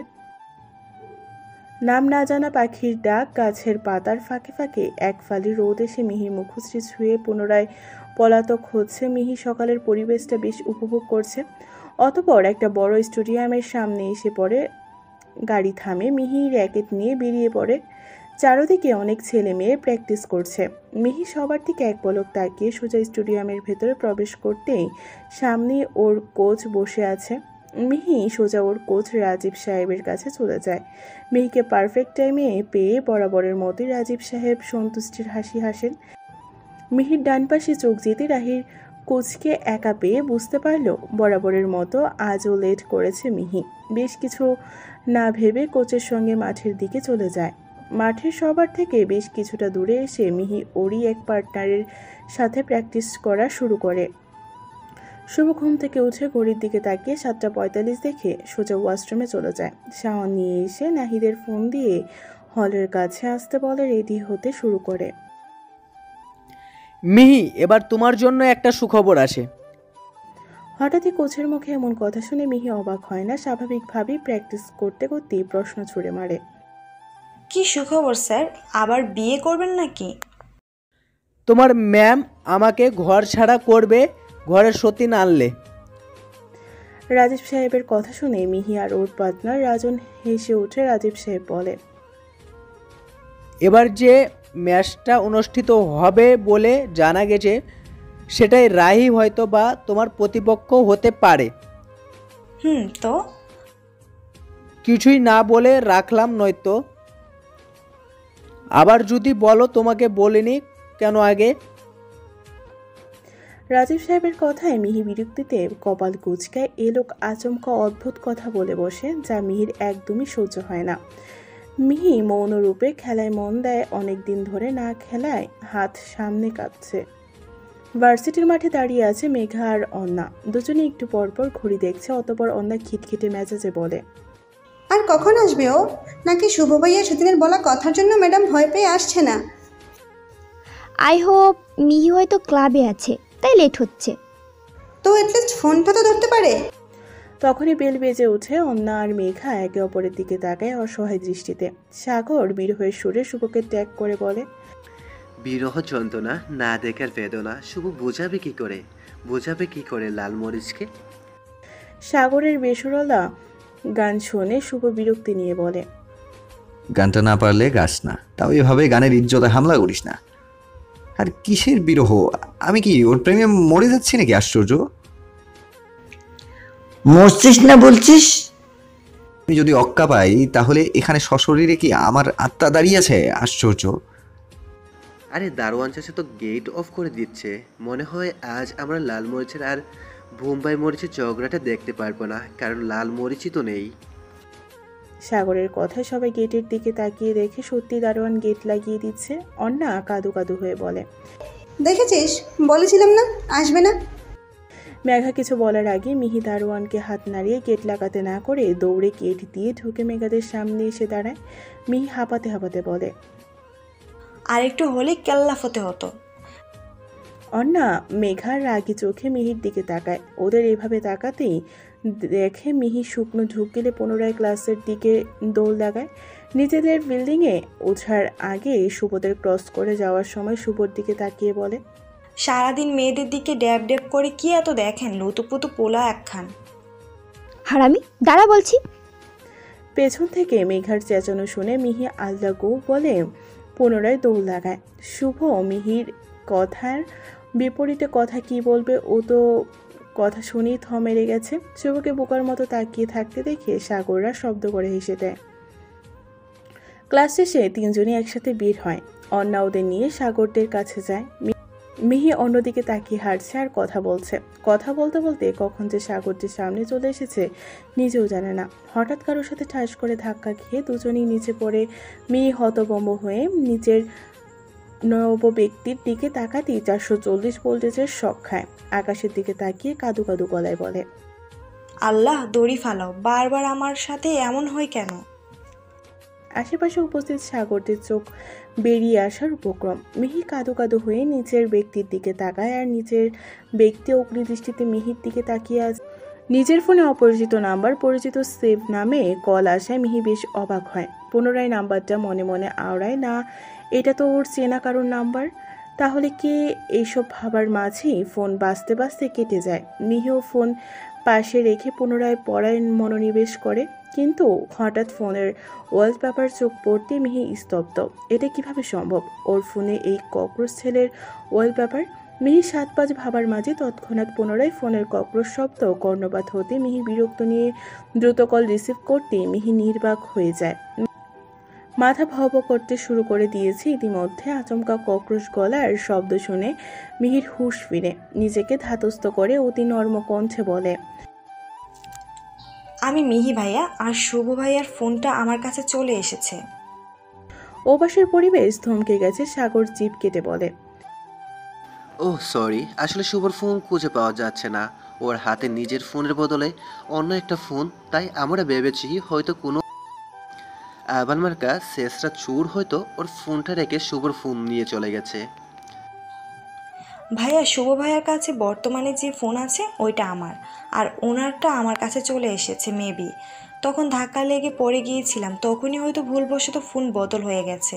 নাম না জানা পাখির ডাক, গাছের পাতার ফাঁকে ফাঁকে এক ফালি রোদ এসে মিহির মুখশ্রী ছুঁয়ে পুনরায় পলাতক হচ্ছে। মিহি সকালের পরিবেশটা বেশ উপভোগ করছে। অতঃপর একটা বড় স্টেডিয়ামের সামনে এসে পড়ে। গাড়ি থামে, মিহি র্যাকেট নিয়ে বেরিয়ে পড়ে। চারদিকে অনেক ছেলে মেয়ে প্র্যাকটিস করছে। মিহি সবার দিকে এক পলক তাকিয়ে সোজা স্টেডিয়ামের ভেতরে প্রবেশ করতেই সামনে ওর কোচ বসে আছে। মিহি সোজা ওর কোচ রাজীব সাহেবের কাছে চলে যায়। মিহিকে পারফেক্ট টাইমে পেয়ে বরাবরের মতোই রাজীব সাহেব সন্তুষ্টির হাসি হাসেন। মিহির ডান পাশে চোখ যেতে রাহির কোচকে একা পেয়ে বুঝতে পারল বরাবরের মতো আজও লেট করেছে মিহি। বেশ কিছু না ভেবে কোচের সঙ্গে মাঠের দিকে চলে যায়। মাঠের সবার থেকে বেশ কিছুটা দূরে এসে মিহি ওরই এক পার্টনারের সাথে প্র্যাকটিস করা শুরু করে। শুভ ঘুম থেকে উঠে ঘড়ির দিকে তাকিয়ে 7:45 দেখে সোজা ওয়াশরুমে চলে যায়। শাওন নিয়ে এসে নাহিদের ফোন দিয়ে হলের কাছে আসতে বলে রেডি হতে শুরু করে। মিহি, এবার তোমার জন্য একটা সুখবর আসে। হঠাৎই কোচের মুখে এমন কথা শুনে মিহি অবাক হয় না, স্বাভাবিকভাবেই প্র্যাকটিস করতে করতেই প্রশ্ন ছুড়ে মারে। কি সুখবর স্যার, আবার বিয়ে করবেন নাকি? তোমার ম্যাম আমাকে ঘর ছাড়া করবে ঘরের সতীন আনলে। রাজীব সাহেবের কথা শুনে মিহি আর ওর পার্টনার রাজন হেসে উঠে। রাজীব সাহেব বলে, এবার যে ম্যাচটা অনুষ্ঠিত হবে বলে জানা গেছে সেটাই রাহি হয়তো বা তোমার প্রতিপক্ষ হতে পারে। তো কিছুই না বলে রাখলাম, নয়তো আবার যদি বলো তোমাকে বলিনি কেন আগে। রাজীব সাহেবের কথায় মিহি বিরক্তিতে কপাল কুঁচকায়। এ লোক আচমকা অদ্ভুত কথা বলে বসে, যা মিহির একদমই সহ্য হয় না। মিহি মৌনরূপে খেলায় মন দেয়। অনেক দিন ধরে না খেলায় হাত সামনে কাঁপছে। ভার্সিটির মাঠে দাঁড়িয়ে আছে মেঘা আর অন্না। দুজনে একটু পরপর ঘড়ি দেখছে। অতপর অন্না খিটখিটে মেজাজে বলে, আর কখন আসবে ও? নাকি শুভ ভাইয়া সেদিনের বলা কথার জন্য ম্যাডাম ভয় পেয়ে আসছে না? আই হোপ মিহি হয়তো ক্লাবে আছে, তাই লেট হচ্ছে। তো অ্যাটলিস্ট ফোনটা তো ধরতে পারে। তখনই বেল বেজে ওঠে। অন্না আর মেঘা একে অপরের দিকে তাকায় অসহায় দৃষ্টিতে। সাগর বিরহের সুরে শুভকে ত্যাগ করে বলে, বিরহ যন্ত্রণা না দেখার বেদনা শুভ বোঝাবে কি করে লাল মরিচকে? সাগরের বেসুরলা গান শুনে শুভ বিরক্তি নিয়ে বলে, গানটা না পারলে গাছ না, তাও এভাবে গানের ইজ্জতে হামলা করিস না। আর কিসের বিরহ? আমি কি ওর প্রেমে মরে যাচ্ছি নাকি? আশ্চর্য! মরছিস না বলছিস? আমি যদি অক্কা পাই তাহলে এখানে সশরীরে কি আমার আত্মা দাঁড়িয়ে আছে? আশ্চর্য! আরে দারোয়ান চাচা তো গেট অফ করে দিচ্ছে। মনে হয় আজ আমরা লাল মরিচের আর বোম্বাই মরিচের ঝগড়াটা দেখতে পারবো না, কারণ লাল মরিচই তো নেই। সাগরের কথায় সবাই গেটের দিকে তাকিয়ে দেখে সত্যি দারোয়ান গেট লাগিয়ে দিচ্ছে। অন্না কাদু কাদু হয়ে বলে, দেখেছিস, বলেছিলাম না আসবে না। মেঘা কিছু বলার আগে মিহি দারোয়ানকে হাত নাড়িয়ে গেট লাগাতে না করে দৌড়ে গেট দিয়ে ঢুকে মেঘাদের সামনে এসে দাঁড়ায়। মিহি হাঁপাতে হাঁপাতে বলে, আর একটু হলে কেল্লা ফতে হতো। অন্না মেঘার রাগি চোখে মিহির দিকে তাকায়। ওদের এভাবে তাকাতেই দেখে মিহি শুকনো ঢুক গেলে পুনরায় ক্লাসের দিকে দৌড় লাগায়। নিজেদের বিল্ডিংয়ে ওঠার আগে শুভদের ক্রস করে যাওয়ার সময় শুভর দিকে তাকিয়ে বলে, সারাদিন মেয়েদের দিকে ড্যাব ড্যাব করে কি এত দেখেন? লুতুপুতু পোলা একখান। হারামি, দাঁড়া বলছি। পেছন থেকে মেঘার চেঁচানো শুনে মিহি আলদা গো বলে পুনরায় দৌড় লাগায়। শুভ মিহির কথার বিপরীতে কথা কি বলবে, ও তো কথা শুনেই থ মেরে গেছে। শুভকে বোকার মতো তাকিয়ে থাকতে দেখে সাগররা শব্দ করে হেসে দেয়। ক্লাস শেষে তিনজনই একসাথে বের হয়। অন্না ওদের নিয়ে সাগরদের কাছে যায়। মিহি অন্যদিকে তাকিয়ে হাঁটছে আর কথা বলছে। কথা বলতে বলতে কখন যে সাগরদের সামনে চলে এসেছে নিজেও জানে না। হঠাৎ কারোর সাথে ঠাস করে ধাক্কা খেয়ে দুজনেই নিচে পড়ে মিহি হতভম্ব হয়ে নিচের নব ব্যক্তির দিকে তাকাতেই 440 ভোল্টেজের শক খায়। আকাশের দিকে তাকিয়ে কাদু কাদু গলায় বলে, আল্লাহ দড়ি ফালাও, বারবার আমার সাথে এমন হয় কেন? আশেপাশে উপস্থিত সাগরদের চোখ বেরিয়ে আসার উপক্রম। মিহি কাদু কাদু হয়ে নিচের ব্যক্তির দিকে তাকায় আর নিচের ব্যক্তি অগ্নিদৃষ্টিতে মিহির দিকে তাকিয়ে আছে। নিজের ফোনে অপরিচিত নাম্বার, পরিচিত সেভ নামে কল আসায় মিহি বেশ অবাক হয়। পুনরায় নাম্বারটা মনে মনে আওড়ায়, না এটা তো ওর চেনা কারোর নাম্বার। তাহলে কে? এইসব ভাবার মাঝেই ফোন বাজতে বাজতে কেটে যায়। মিহিও ফোন পাশে রেখে পুনরায় পড়ায় মনোনিবেশ করে, কিন্তু হঠাৎ ফোনের ওয়ালপেপার চোখ পড়তে মিহি স্তব্ধ। এটা কিভাবে সম্ভব? ওর ফোনে এই ককরোচ ছেলের ওয়ালপেপার? মিহি 7-5 ভাবার মাঝে তৎক্ষণাৎ পুনরায় ফোনের ককরোচ শব্দ কর্ণপাত হতে মিহি বিরক্ত নিয়ে দ্রুত কল রিসিভ করতে মিহি নির্বাক হয়ে যায়। মাথা ভব করতে শুরু করে দিয়েছে ইতিমধ্যে। আচমকা ককরোচ গলার শব্দ শুনে মিহির হুঁশ ফিরে। নিজেকে ধাতস্থ করে অতি নর্ম কণ্ঠে বলে, আমি মিহি ভাইয়া, আর শুভ ভাইয়ার ফোনটা আমার কাছে চলে এসেছে। ওপাশের পরিবেশ থমকে গেছে। সাগর জিভ কেটে বলে, ও সরি, আসলে শুভর ফোন খুঁজে পাওয়া যাচ্ছে না। ওর হাতে নিজের ফোনের বদলে অন্য একটা ফোন, তাই আমরা ভেবেছি হয়তো কোনো আবাল মার্কা শেষরা চোর হয়তো ওর ফোনটা রেখে শুভর ফোন নিয়ে চলে গেছে। ভাইয়া, শুভ ভাইয়ার কাছে বর্তমানে যে ফোন আছে ওইটা আমার, আর ওনারটা আমার কাছে চলে এসেছে মেবি। তখন ধাক্কা লেগে পড়ে গিয়েছিলাম, তখনই হয়তো ভুলবশত ফোন বদল হয়ে গেছে।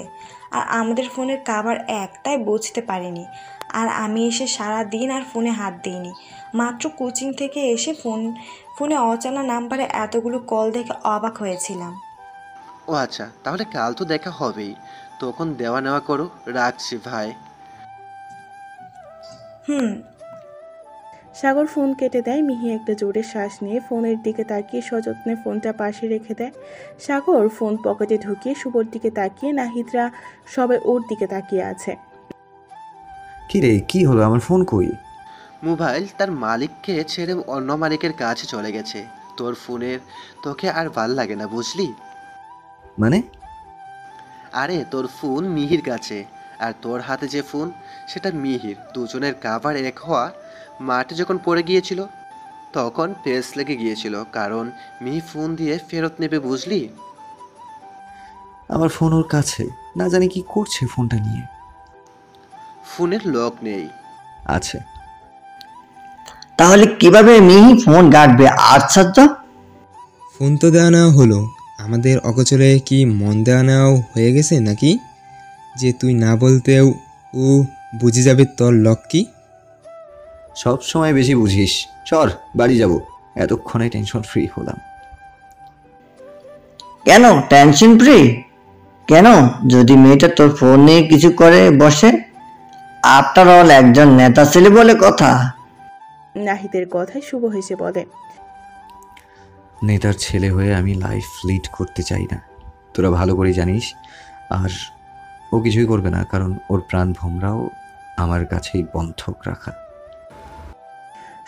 আর আমাদের ফোনের কাভার এক, তাই বুঝতে পারিনি। আর আমি এসে সারা দিন আর ফোনে হাত দিইনি। মাত্র কোচিং থেকে এসে ফোনে অজানা নাম্বারে এতগুলো কল দেখে অবাক হয়েছিলাম। ও আচ্ছা, তাহলে কাল তো দেখা হবেই, তখন দেওয়া নেওয়া করো। রাখছি ভাই। সাগর ফোন কেটে দেয়। মিহি একটা জোরে শ্বাস নিয়ে ফোনের দিকে তাকিয়ে সযত্নে ফোনটা পাশে রেখে দেয়। সাগর ফোন পকেটে ঢুকিয়ে শুভর দিকে তাকিয়ে, নাহিদরা সবাই ওর দিকে তাকিয়ে আছে। কি রে, কি হলো? আমার ফোন কই? মোবাইল তার মালিককে ছেড়ে অন্য মালিকের কাছে চলে গেছে। তোর ফোনের তোকে আর ভাল লাগে না, বুঝলি? মানে? আরে তোর ফোন মিহির কাছে, আর তোর হাতে যে ফোন সেটা মিহির। দুজনের কাভার এক হওয়া। মাঠে যখন পড়ে গিয়েছিল তখন পেস লেগে গিয়েছিল, কারণ মিহি ফোন দিয়ে ফেরত নেবে, বুঝলি? আমার ফোন ওর কাছে, না জানি কি করছে ফোনটা নিয়ে। ফোনের লক নেই। আছে। তাহলে কিভাবে মিহি ফোন কাটবে? আশ্চর্য। ফোন তো দেওয়া নেওয়া হলো, আমাদের অগোচরে কি মন দেওয়া নেওয়াও হয়ে গেছে নাকি? যে তুই না বলতেও ও বুঝে যাবে তোর লক কি? সব সময় বেশি বুঝিস। চল বাড়ি যাব, এতক্ষণে টেনশন ফ্রি হলাম। কেন টেনশন ফ্রি? কেন? যদি মেয়েটা তোর ফোন নিয়ে কিছু করে বসে? আফটার অল একজন নেতা ছেলে বলে কথা। নাহিদের কথায় শুভ হেসে বলে, নেতার ছেলে হয়ে আমি লাইফ লিড করতে চাই না, তোরা ভালো করে জানিস। আর ও কিছুই করবে না, কারণ ওর প্রাণ ভোমরাও আমার কাছেই বন্ধক রাখা।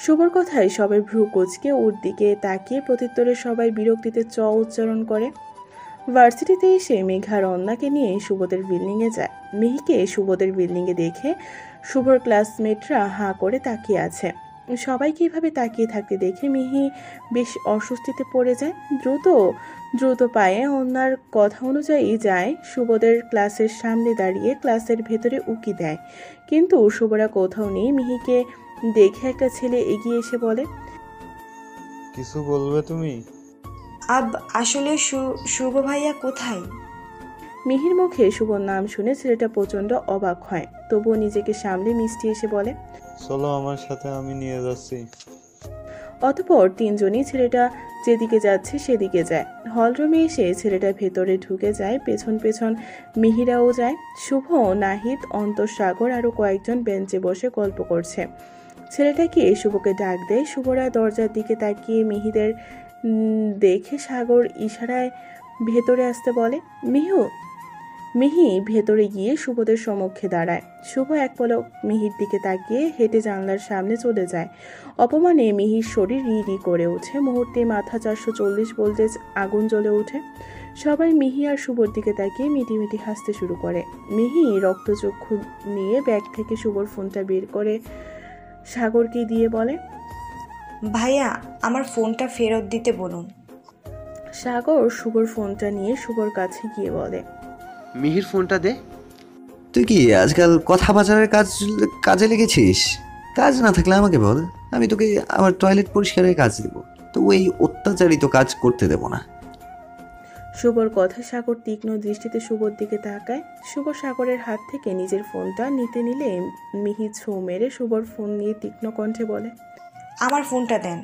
শুভর কথায় সবাই ভ্রু কুঁচকে ওর দিকে তাকিয়ে প্রত্যুত্তরে সবাই বিরক্তিতে চ উচ্চারণ করে। ভার্সিটিতে এসে মেঘা রন্নাকে নিয়ে শুভদের বিল্ডিংয়ে যায়। মিহিকে শুভদের বিল্ডিংয়ে দেখে শুভর ক্লাসমেটরা হাঁ করে তাকিয়ে আছে। সবাইকে এভাবে তাকিয়ে থাকতে দেখে মিহি বেশ অস্বস্তিতে পড়ে যায়। দ্রুত পায়ে অন্যার কথা অনুযায়ী যায় শুভদের ক্লাসের সামনে দাঁড়িয়ে ক্লাসের ভেতরে উকি দেয়, কিন্তু শুভরা কোথাও নেই। মিহিকে দেখে একটা ছেলে এগিয়ে এসে বলে, কিছু বলবে তুমি? আসলে শুভ ভাইয়া কোথায়? মিহির মুখে শুভর নাম শুনে ছেলেটা প্রচন্ড অবাক হয়, তবুও নিজেকে সামলে মিষ্টি এসে বলে, চলো আমার সাথে, আমি নিয়ে যাচ্ছি। অতঃপর তিনজনই ছেলেটা যেদিকে যাচ্ছে সেদিকে যায়। হলরুমে এসে ছেলেটা ভেতরে ঢুকে যায়, পেছন পেছন মিহিরাও যায়। শুভ, নাহিদ, অন্তঃসাগর আরও কয়েকজন বেঞ্চে বসে গল্প করছে। ছেলেটাকে শুভকে ডাক দেয়। শুভরা দরজার দিকে তাকিয়ে মিহিদের দেখে সাগর ইশারায় ভেতরে আসতে বলে। মিহি ভেতরে গিয়ে শুভদের সম্মুখে দাঁড়ায়। শুভ এক পলক মিহির দিকে তাকিয়ে হেঁটে জানলার সামনে চলে যায়। অপমানে মিহির শরীর রি করে ওঠে। মুহূর্তে মাথা 440 ভোল্টেজ আগুন জ্বলে ওঠে। সবাই মিহি আর শুভর দিকে তাকিয়ে মিটিমিটি হাসতে শুরু করে। মিহি রক্তচক্ষু নিয়ে ব্যাগ থেকে শুভর ফোনটা বের করে সাগরকে দিয়ে বলে, ভাইয়া আমার ফোনটা ফেরত দিতে বলুন। সাগর শুভর ফোনটা নিয়ে শুভর কাছে গিয়ে বলে, মিহির ফোনটা দে। তুই কি আজকাল কথা বাজারের কাজে লেগেছিস? কাজ না থাকলে আমাকে বল, আমি তোকে আমার টয়লেট পরিষ্কারের কাজ দেবো, তো এই অত্যাচারিত কাজ করতে দেব না। শুভর কথায় সাগর তীক্ষ্ণ দৃষ্টিতে শুভর দিকে তাকায়। শুভ সাগরের হাত থেকে নিজের ফোনটা নিতে নিলে মিহি ছো মেরে শুভর ফোন নিয়ে তীক্ষ্ণ কণ্ঠে বলে, আমার ফোনটা দেন।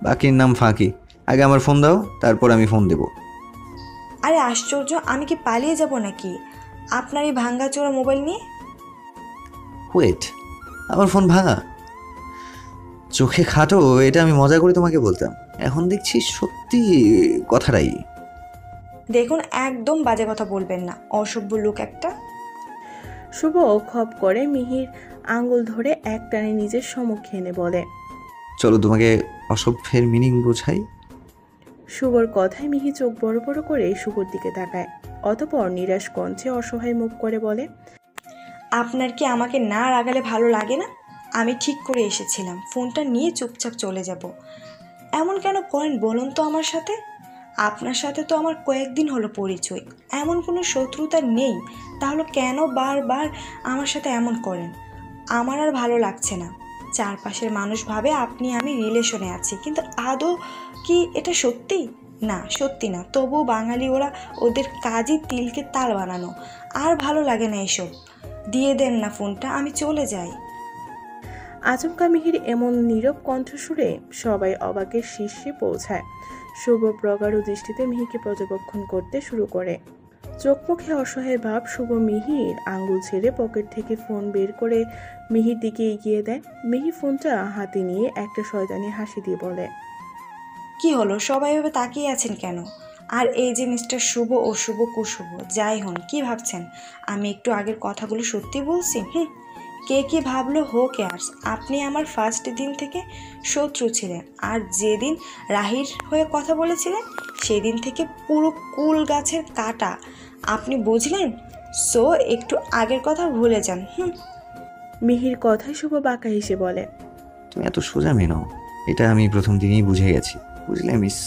বাকির নাম ফাঁকি, আগে আমার ফোন দাও, তারপর আমি ফোন দেব। আরে আশ্চর্য, আমি কি পালিয়ে যাব নাকি আপনার এই ভাঙ্গাচোরা মোবাইল নিয়ে? ওয়েট, আমার ফোন ভাঙা? চোখে খাটো, এটা আমি মজা করে তোমাকে বলতাম, এখন দেখছি সত্যি কথাটাই। দেখুন, একদম বাজে কথা বলবেন না, অসভ্য লোক একটা। শুভ খপ করে মিহির আঙ্গুল ধরে এক টানে নিজের সম্মুখে এনে বলে, চলো তোমাকে অসভ্যের মিনিং বোঝাই। শুভর কথায় মিহি চোখ বড় বড় করে শুভর দিকে তাকায়। অতঃপর নিরাশ কণ্ঠে অসহায় মুখ করে বলে, আপনার কি আমাকে না রাগালে ভালো লাগে না? আমি ঠিক করে এসেছিলাম ফোনটা নিয়ে চুপচাপ চলে যাব। এমন কেন করেন বলুন তো আমার সাথে? আপনার সাথে তো আমার কয়েকদিন হলো পরিচয়, এমন কোনো শত্রুতা নেই, তাহলে কেন বারবার আমার সাথে এমন করেন? আমার আর ভালো লাগছে না। চারপাশের মানুষ ভাবে আমি রিলেশনে আছি, কিন্তু আদৌ কি এটা সত্যি? না, সত্যি না। তবুও বাঙালি ওরা, ওদের কাজই তিলকে তাল বানানো। আর ভালো লাগে না এসব। দিয়ে দেন না ফোনটা, আমি চলে যাই। আচমকা মিহির এমন নীরব কণ্ঠস্বরে সবাই অবাকের শীর্ষে পৌঁছায়। শুভ প্রগাঢ় দৃষ্টিতে মিহিকে পর্যবেক্ষণ করতে শুরু করে। চোখ মুখে অসহায় ভাব। শুভ মিহির আঙ্গুল ছেড়ে পকেট থেকে ফোন বের করে মিহির দিকে এগিয়ে দেয়। মিহি ফোনটা হাতে নিয়ে একটা শয়তানি হাসি দিয়ে বলে, কি হলো, সবাই ভাবে তাকিয়ে আছেন কেন? আর এই যে মিস্টার শুভ ও শুভ কুশুভ যাই হন, কি ভাবছেন আমি একটু আগের কথাগুলো সত্যি বলছি? কে কি ভাবলো হো কেয়ার্স, আপনি আমার ফার্স্ট দিন থেকে শত্রু ছিলেন, আর যেদিন রাহির হয়ে কথা বলেছিলেন সেদিন থেকে পুরো কুল গাছের কাটা আপনি বুঝলেন। সো একটু আগের কথা ভুলে যান। মিহির কথায় শুভ বাঁকা হেসে বলে, তুমি এত সোজা মেয়ে নও, এটা আমি প্রথম দিনেই বুঝে গেছি। বুঝলে মিস,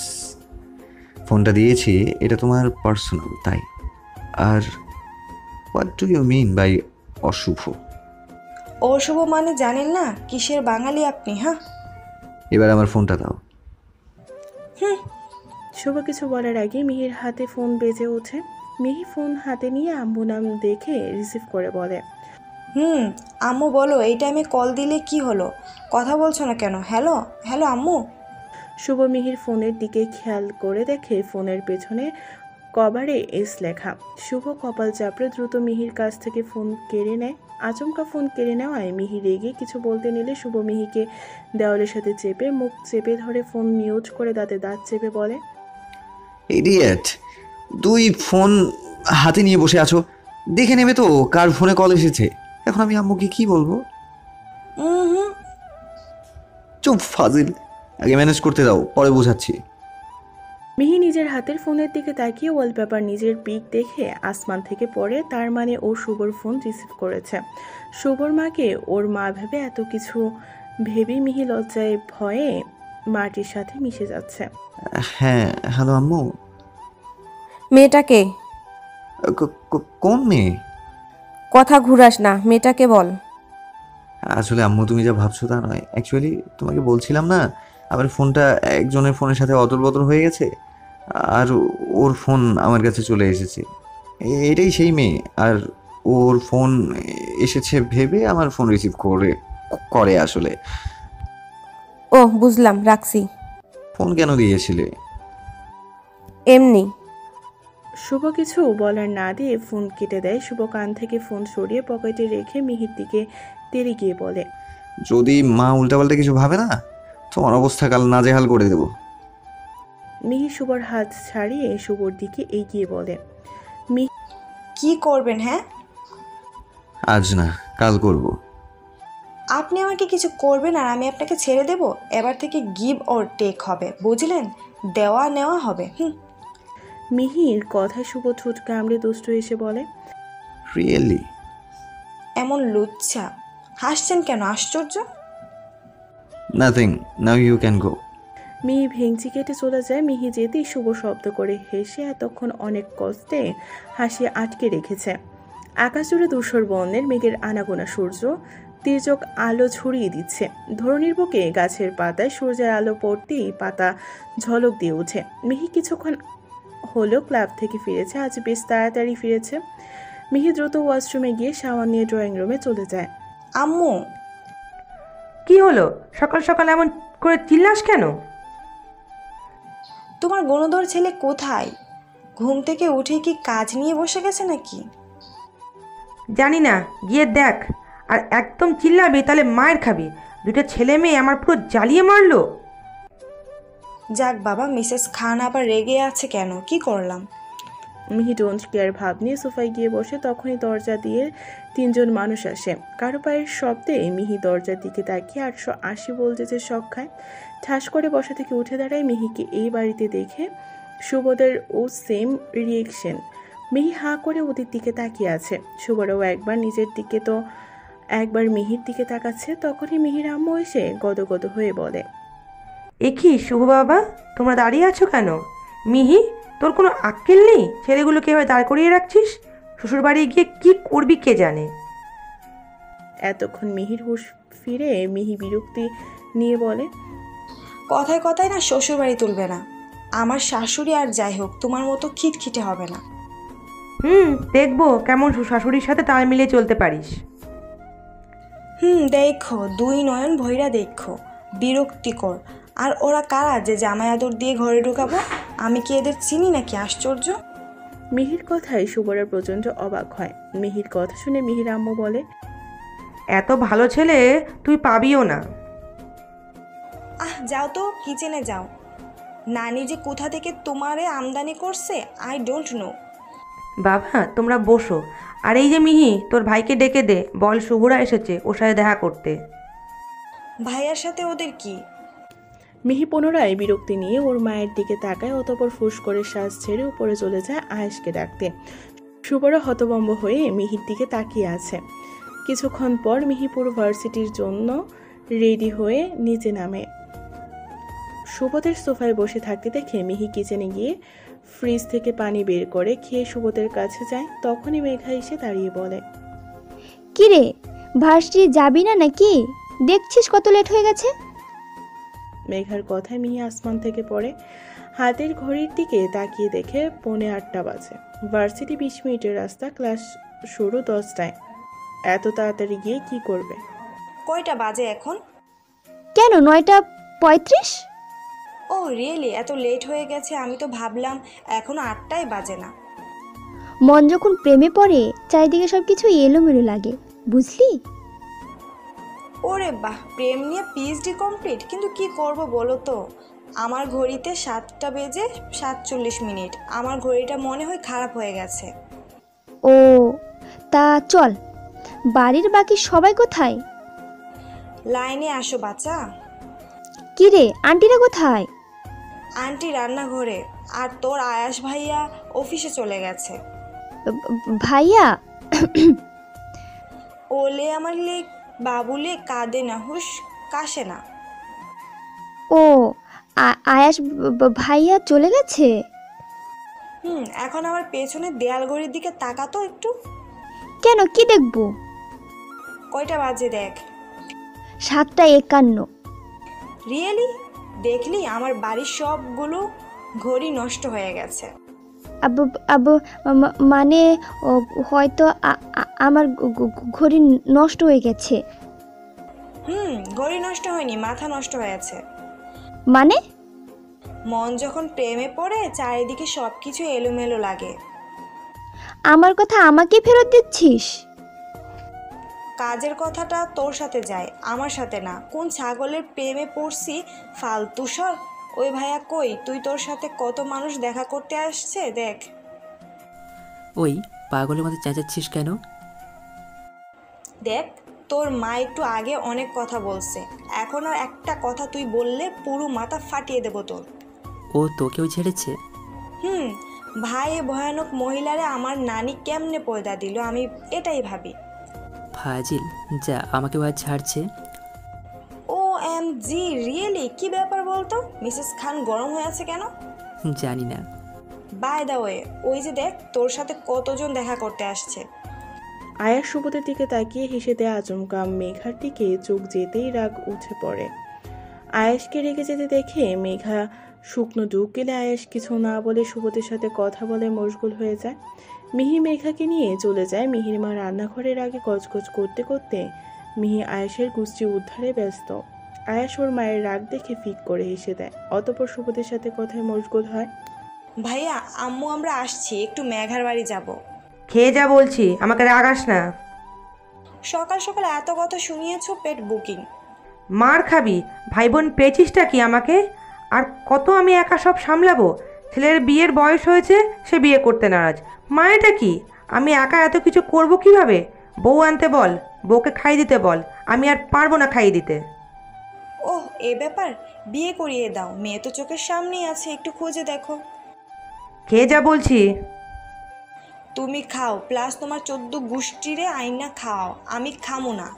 ফোনটা দিয়েছি এটা তোমার পার্সোনাল, তাই। আর what do you mean by অশুভ? অশুভ মানে জানেন না? কিসের বাঙালি আপনি? হ্যাঁ, এবার আমার ফোনটা দাও। শুভ কিছু বলার আগে মিহির হাতে ফোন বেজে ওঠে। মিহি ফোন হাতে নিয়ে আম্মু নাম দেখে রিসিভ করে বলে, আম্মু বলো, এই টাইমে কল দিলে কি হলো? কথা বলছো না কেন? হ্যালো হ্যালো আম্মু। শুভ মিহির ফোনের দিকে খেয়াল করে দেখে ফোনের পেছনে কভারে এস লেখা। শুভ কপাল চাপড়ে দ্রুত মিহির কাছ থেকে ফোন কেড়ে নেয়। আচমকা ফোন কেড়ে নেওয়ায় মিহি রেগে কিছু বলতে নিলে শুভ মিহিকে দেওয়ালের সাথে চেপে মুখ চেপে ধরে ফোন মিউট করে দাঁতে দাঁত চেপে বলে, ইডিয়েট, তুই ফোন হাতে নিয়ে বসে আছো, দেখে নেবে তো কার ফোনে কল এসেছে। এখন আমি আম্মুকে কি বলবো? চুপ ফাজিল, আগে ম্যানেজ করতে দাও, পরে বোঝাচ্ছি। মিহি নিজের হাতের ফোনের দিকে তাকিয়ে ওয়ালপেপার নিজের পিক দেখে আসমান থেকে পড়ে। তার মানে ও শুভর ফোন রিসিভ করেছে। শুভর মাকে ওর মা ভেবে এত কিছু ভেবে মিহি লজ্জায় ভয়ে মাটির সাথে মিশে যাচ্ছে। হ্যাঁ হ্যালো আম্মু। মেয়েটাকে? কোন মেয়ে? কথা ঘুরাস না, মেয়েটাকে বল। আসলে আম্মু তুমি যা ভাবছো তা নয়। অ্যাকচুয়ালি তোমাকে বলছিলাম না, আমার ফোনটা একজনের ফোনের সাথে অদল বদল হয়ে গেছে, আর ওর ফোন আমার কাছে চলে এসেছে। এটাই সেই মেয়ে, আর ওর ফোন এসেছে ভেবে আমার ফোন রিসিভ করে আসলে। ও বুঝলাম, রাখছি। ফোন কেন দিয়েছিলে? এমনি। শুভ কিছু বলার না দিয়ে ফোন কেটে দেয়। শুভ কান থেকে ফোন সরিয়ে পকেটে রেখে মিহির দিকে তেড়ে গিয়ে বলে, যদি মা উল্টাপাল্টা কিছু ভাবে না, তোমার অবস্থা কাল নাজেহাল করে দেব। মিহি শুভর হাত ছাড়িয়ে শুভর দিকে এগিয়ে বলে, কি করবেন? হ্যাঁ, আজ না কাল করব। আপনি আমাকে কিছু করবেন আর আমি আপনাকে ছেড়ে দেব? এবার থেকে গিভ অর টেক হবে, বুঝলেন? দেওয়া নেওয়া হবে। মিহির কথায় শুভ ঠোঁট কামড়ে দুষ্ট এসে বলে, রিয়েলি? এমন লুচ্ছা, হাসছেন কেন? আশ্চর্য। Nothing, now you can go. Mihi ভেঙচি কেটে চলে যায়। মিহি যেতেই শুভ শব্দ করে হেসে এতক্ষণ অনেক কষ্টে হাসি আটকে রেখেছে। আকাশ জুড়ে ধূসর বর্ণের মেঘের আনাগোনা সূর্য তির্যক আলো ছড়িয়ে দিচ্ছে। ধরণীর বুকে গাছের পাতায় সূর্যের আলো পড়তেই পাতা ঝলক দিয়ে ওঠে। মিহি কিছুক্ষণ হলো ক্লাব থেকে ফিরেছে, আজ বেশ তাড়াতাড়ি ফিরেছে। মিহি দ্রুত ওয়াশরুমে গিয়ে শাওয়ার নিয়ে ড্রয়িং রুমে চলে যায়। আম্মু, কি হলো? সকাল সকাল এমন করে চিল্লাস কেন? তোমার গণধর ছেলে কোথায়? ঘুম থেকে উঠে কি কাজ নিয়ে বসে গেছে নাকি? জানি না, গিয়ে দেখ। আর একদম চিল্লাবি তাহলে মায়ের খাবি। দুটো ছেলে মেয়ে আমার পুরো জ্বালিয়ে মারলো। যাক বাবা, মিসেস খান আবার রেগে আছে কেন? কি করলাম? মিহি ডোন্ট কেয়ার ভাব নিয়ে সোফায় গিয়ে বসে। তখনই দরজা দিয়ে তিনজন মানুষ আসে। কারো পায়ের শব্দে মিহি দরজার দিকে তাকিয়ে 880 ভোল্টেজের শক খায়। ঠাস করে বসা থেকে উঠে দাঁড়ায়। মিহিকে এই বাড়িতে দেখে শুভদের ও সেম রিয়েকশন। মিহি হাঁ করে ওদের দিকে তাকিয়ে আছে। শুভরাও একবার নিজের দিকে তো একবার মিহির দিকে তাকাচ্ছে। তখনই মিহির আম্মু এসে গদগদ হয়ে বলে, এ কি শুভ বাবা, তোমরা দাঁড়িয়ে আছো কেন? মিহি, তোর কোনো আক্কেল নেই? ছেলেগুলোকে এভাবে দাঁড় করিয়ে রাখছিস? শ্বশুর বাড়ি গিয়ে কি করবি কে জানে। এতক্ষণ মিহির হুঁশ ফিরে মিহি বিরক্তি নিয়ে বলে, কথায় কথায় না শ্বশুর বাড়ি তুলবে না। আমার শাশুড়ি আর যাই হোক তোমার মতো খিটখিটে হবে না। দেখবো কেমন শাশুড়ির সাথে তাল মিলিয়ে চলতে পারিস। দেখো, দুই নয়ন ভৈরা দেখো, বিরক্তিকর। আর ওরা কারা যে জামাই আদর দিয়ে ঘরে ঢুকাবো? আমি কি এদের চিনি নাকি? আশ্চর্য। মিহির কথায় শুভরা প্রচণ্ড অবাক হয়। মিহির কথা শুনে মিহির আম্মু বলে, এত ভালো ছেলে তুই পাবিও না। যাও তো, কিচেনে যাও। নানি যে কোথা থেকে তোমারে আমদানি করছে আই ডোন্ট নো। বাবা তোমরা বসো, আর এই যে মিহি, তোর ভাইকে ডেকে দে, বল শুভরা এসেছে ওর সাথে দেখা করতে। ভাইয়ার সাথে ওদের কি? মিহি পুনরায় বিরক্তি নিয়ে ওর মায়ের দিকে তাকায়, অতঃপর ফুস করে শ্বাস ছেড়ে উপরে চলে যায় আয়েশকে ডাকতে। শুভরা হতভম্ব হয়ে মিহির দিকে তাকিয়ে আছে। কিছুক্ষণ পর মিহিপুর ভার্সিটির জন্য রেডি হয়ে নিচে নামে। শুভদের সোফায় বসে থাকতে দেখে মিহি কিচেনে গিয়ে ফ্রিজ থেকে পানি বের করে খেয়ে শুভদের কাছে যায়। তখনই মেঘা এসে দাঁড়িয়ে বলে, কিরে ভার্সিটি যাবি না নাকি? দেখছিস কত লেট হয়ে গেছে। মেঘার কথায় মিহি আসমান থেকে পড়ে। হাতের ঘড়ির দিকে তাকিয়ে দেখে 7:45 বাজে। ভার্সিটি 20 মিনিটের রাস্তা, ক্লাস শুরু 10টায়। এত তাড়াতাড়ি গিয়ে কি করবে? কয়টা বাজে এখন? কেন 9:35? ও রিয়েলি, এত লেট হয়ে গেছে? আমি তো ভাবলাম এখনো 8টাই বাজে না। মন যখন প্রেমে পড়ে চারিদিকে সবকিছু এলোমেলো লাগে, বুঝলি? ওরে বাহ, প্রেম নিয়ে পিএইচডি কমপ্লিট। কিন্তু কি করব বলো তো, আমার ঘড়িতে 7টা বেজে 47 মিনিট। আমার ঘড়িটা মনে হয় খারাপ হয়ে গেছে। ও তা চল, বাড়ির বাকি সবাই কোথায়? লাইনে আসো বাচ্চা। কি রে, আন্টিরা কোথায়? আন্টি রান্নাঘরে, আর তোর আয়াস ভাইয়া অফিসে চলে গেছে। ভাইয়া? ওলে আমার লে বাবুলে কাঁদে না, হুশ কাশে না। ও আয়াস ভাইয়া চলে গেছে? এখন আমার পেছনে দেয়াল ঘড়ির দিকে তাকাতো একটু। কেন, কি দেখবো? কয়টা বাজে দেখ। 7:51। রিয়েলি? দেখলি আমার বাড়ির সবগুলো ঘড়ি নষ্ট হয়ে গেছে। মানে হয়তো আমার ঘড়ি নষ্ট হয়ে গেছে। ঘড়ি নষ্ট হয়নি, মাথা নষ্ট হয়েছে। মানে? মন যখন প্রেমে পড়ে চারিদিকে সবকিছু এলোমেলো লাগে। আমার কথা আমাকে ফেরত দিচ্ছিস? কাজের কথাটা তোর সাথে যায়, আমার সাথে না। কোন ছাগলের প্রেমে পড়ছি ফালতু সর। ওই ভাইয়া কই? তুই তোর সাথে কত মানুষ দেখা করতে আসছে দেখ। ওই পাগলের মধ্যে চেঁচাচ্ছিস কেন? দেখ, তোর মা একটু আগে অনেক কথা বলছে, এখন আর একটা কথা তুই বললে পুরো মাথা ফাটিয়ে দেব তোর। ও তোকেও ছেড়েছে? ভাই, এ ভয়ানক মহিলারে আমার নানি কেমনে পয়দা দিল, আমি এটাই ভাবি। ফাজিল, যা আমাকেও আজ ছাড়ছে। OMG, really? কি ব্যাপার বলতো? মিসেস খান গরম হয়ে আছে কেন? জানি না। বাই দ্য ওয়ে, ওই যে দেখ তোর সাথে কতজন দেখা করতে আসছে। আয়াস শুভদের দিকে তাকিয়ে হেসে দেয় আচমকা। মেঘার দিকে চোখ যেতেই রাগ উঠে পড়ে। আয়াসকে রেগে যেতে দেখে মেঘা শুকনো ঢুক গেলে আয়াস কিছু না বলে শুভদের সাথে কথা বলে মশগুল হয়ে যায়। মিহি মেঘাকে নিয়ে চলে যায়। মিহির মা রান্নাঘরের আগে গজগজ করতে করতে মিহি আয়াসের গুষ্টি উদ্ধারে ব্যস্ত। আয়াস ওর মায়ের রাগ দেখে ফিক করে হেসে দেয়। অতঃপর শুভদের সাথে কথায় মশগুল হয়। ভাইয়া, আম্মু আমরা আসছি, একটু মেঘার বাড়ি যাব। খেয়ে যা বলছি, আমাকে রাগাস না। সকাল সকাল এত কথা শুনিয়েছো, পেট বুকিং। মার খাবি। ভাই বোন পেয়েছিসটা কি আমাকে? আর কত আমি একা সব সামলাবো? ছেলের বিয়ের বয়স হয়েছে, সে বিয়ে করতে নারাজ। মানেটা কি? আমি একা এত কিছু করব কিভাবে? বউ আনতে বল, বউকে খাইয়ে দিতে বল। আমি আর পারবো না খাইয়ে দিতে। ওহ, এ ব্যাপার? বিয়ে করিয়ে দাও, মেয়ে তো চোখের সামনেই আছে, একটু খুঁজে দেখো। খেয়ে যা বলছি। তুমি খাও, প্লাস তোমার 14 গোষ্ঠীরে আইনা খাও, আমি খামো না।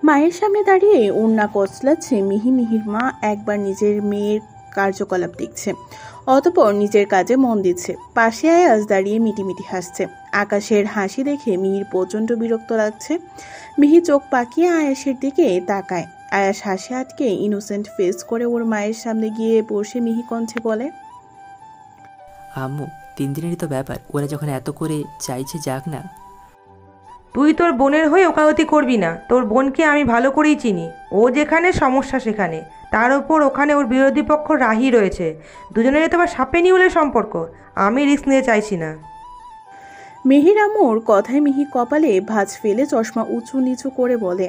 মায়ের সামনে দাঁড়িয়ে ওড়না কচলাচ্ছে মিহি। মিহির মা একবার নিজের মেয়ের কার্যকলাপ দেখছে, অতঃপর নিজের কাজে মন দিচ্ছে। পাশে আয়াস দাঁড়িয়ে মিটিমিটি হাসছে। আকাশের হাসি দেখে মিহির প্রচণ্ড বিরক্ত লাগছে। মিহি চোখ পাকিয়ে আয়াসের দিকে তাকায়। আয়াস হাসি আটকে ইনোসেন্ট ফেস করে ওর মায়ের সামনে গিয়ে বসে মিহি কণ্ঠে বলে, আম্মু, 3 দিনেরই তো ব্যাপার, ওরা যখন এত করে চাইছে যাক না। তুই তোর বোনের হয়ে ওকালতি করবি না। তোর বোনকে আমি ভালো করেই চিনি। ও যেখানে সমস্যা সেখানে, তার ওপর ওখানে ওর বিরোধী পক্ষ রাহি রয়েছে। দুজনেরই তো আবার সাপে নিউলের সম্পর্ক। আমি রিস্ক নিতে চাইছি না। মিহির আম্মুর কথায় মিহি কপালে ভাঁজ ফেলে চশমা উঁচু নিচু করে বলে,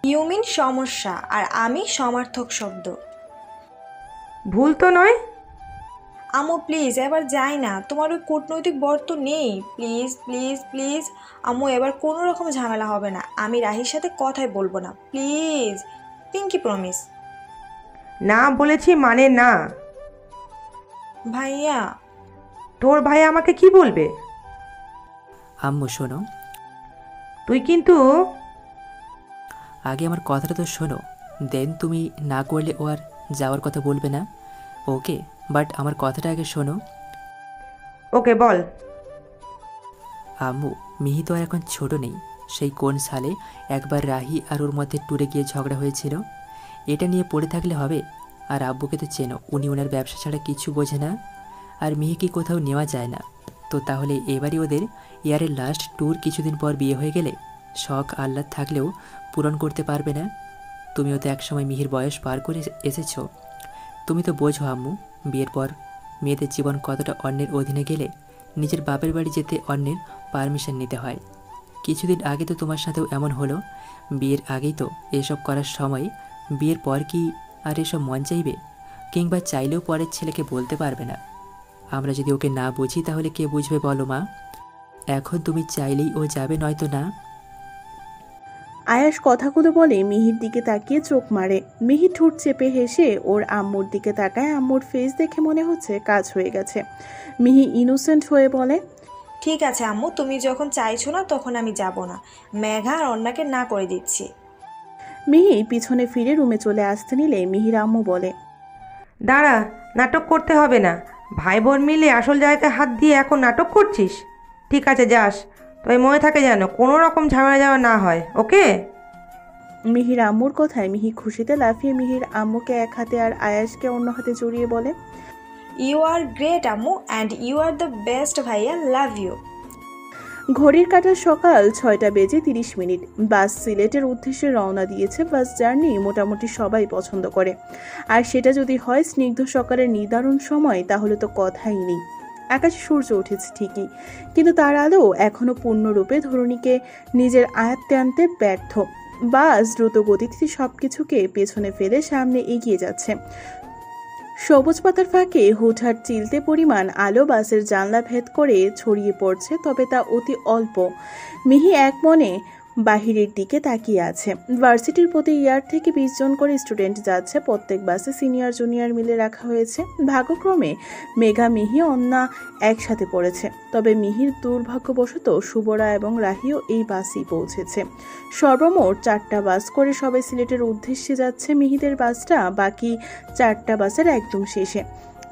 ইউ মিন সমস্যা, আর আমি সমার্থক শব্দ। ভুল তো নয়? আম্মু প্লিজ এবার যাই না, তোমার ওই কূটনৈতিক বর তো নেই, প্লিজ প্লিজ প্লিজ আম্মু, এবার কোনো রকম ঝামেলা হবে না, আমি রাহির সাথে কথাই বলবো না, প্লিজ পিঙ্কি প্রমিস। না বলেছি মানে না। ভাইয়া। তোর ভাই আমাকে কি বলবে? আম্মু শোনো, তুই কিন্তু আগে আমার কথাটা তো শোনো, দেন তুমি না করলে ও আর যাওয়ার কথা বলবে না, ওকে? বাট আমার কথাটা আগে শোনো। ওকে বল। আম্মু, মিহি তো আর এখন ছোট নেই। সেই কোন সালে একবার রাহি আর ওর মধ্যে ট্যুরে গিয়ে ঝগড়া হয়েছিল, এটা নিয়ে পড়ে থাকলে হবে? আর আব্বুকে তো চেনো, উনি ওনার ব্যবসা ছাড়া কিছু বোঝে না, আর মিহিকে কোথাও নেওয়া যায় না। তো তাহলে এবারই ওদের ইয়ারের লাস্ট ট্যুর, কিছুদিন পর বিয়ে হয়ে গেলে শখ আহ্লাদ থাকলেও পূরণ করতে পারবে না। তুমিও তো একসময় মিহির বয়স পার করে এসেছো, তুমি তো বোঝো আম্মু, বিয়ের পর মেয়েদের জীবন কতটা অন্যের অধীনে গেলে নিজের বাপের বাড়ি যেতে অন্যের পারমিশন নিতে হয়। কিছুদিন আগে তো তোমার সাথেও এমন হলো, বিয়ের আগেই তো এসব করার সময়, বিয়ের পর কি আর এসব মন চাইবে? কিংবা চাইলেও পরের ছেলেকে বলতে পারবে না। আমরা যদি ওকে না বুঝি তাহলে কে বুঝবে বলো মা? এখন তুমি চাইলেই ও যাবে, নয়তো না। আয়াস কথাগুলো বলে মিহির দিকে তাকিয়ে চোখ মারে। মিহি ঠোঁট চেপে হেসে ওর আম্মুর দিকে তাকায়। আম্মুর ফেস দেখে মনে হচ্ছে কাজ হয়ে গেছে। মিহি ইনোসেন্ট হয়ে বলে, ঠিক আছে আম্মু, তুমি যখন চাইছো না তখন আমি যাব না, মেঘা আর অন্যকে না করে দিচ্ছি। মিহি পিছনে ফিরে রুমে চলে আসতে নিলে মিহির আম্মু বলে, দাঁড়া, নাটক করতে হবে না, ভাই বোন মিলে আসল জায়গায় হাত দিয়ে এখন নাটক করছিস? ঠিক আছে যাস, তবে মনে থাকে যেন কোনো রকম ঝামেলা যাওয়া না হয়, ওকে? মিহির আম্মুর কথায় মিহি খুশিতে লাফিয়ে মিহির আম্মুকে এক হাতে আর আয়াসকে অন্য হাতে জড়িয়ে বলে, ইউ আর গ্রেট আম্মু and you are the best ভাইয়া, লাভ ইউ। ঘড়ির কাঁটা সকাল 6:30। বাস সিলেটের উদ্দেশ্যে রওনা দিয়েছে। বাস জার্নি মোটামুটি সবাই পছন্দ করে, আর সেটা যদি হয় স্নিগ্ধ সকালের নির্ধারণ সময়, তাহলে তো কথাই নেই। আকাশে সূর্য উঠেছে ঠিকই, কিন্তু তার আলো এখনো পূর্ণরূপে ধরণীকে নিজের আয়ত্তে আনতে ব্যর্থ। বাস দ্রুত গতিতে সবকিছুকে পেছনে ফেলে সামনে এগিয়ে যাচ্ছে। সবুজ পাতার ফাঁকে হুটহাট চিলতে পরিমাণ আলো বাসের জানলা ভেদ করে ছড়িয়ে পড়ছে, তবে তা অতি অল্প। মিহি এক মনে বাহিরের দিকে তাকিয়ে আছে। ভার্সিটির প্রতি ইয়ার থেকে 20 জন করে স্টুডেন্ট যাচ্ছে। প্রত্যেক বাসে সিনিয়র জুনিয়র মিলে রাখা হয়েছে। ভাগ্যক্রমে মেঘা, মিহি, অন্না একসাথে পড়েছে। তবে মিহির দুর্ভাগ্যবশত শুভরা এবং রাহিও এই বাসেই পৌঁছেছে। সর্বমোট 4টা বাস করে সবাই সিলেটের উদ্দেশ্যে যাচ্ছে। মিহিদের বাসটা বাকি 4টা বাসের একদম শেষে।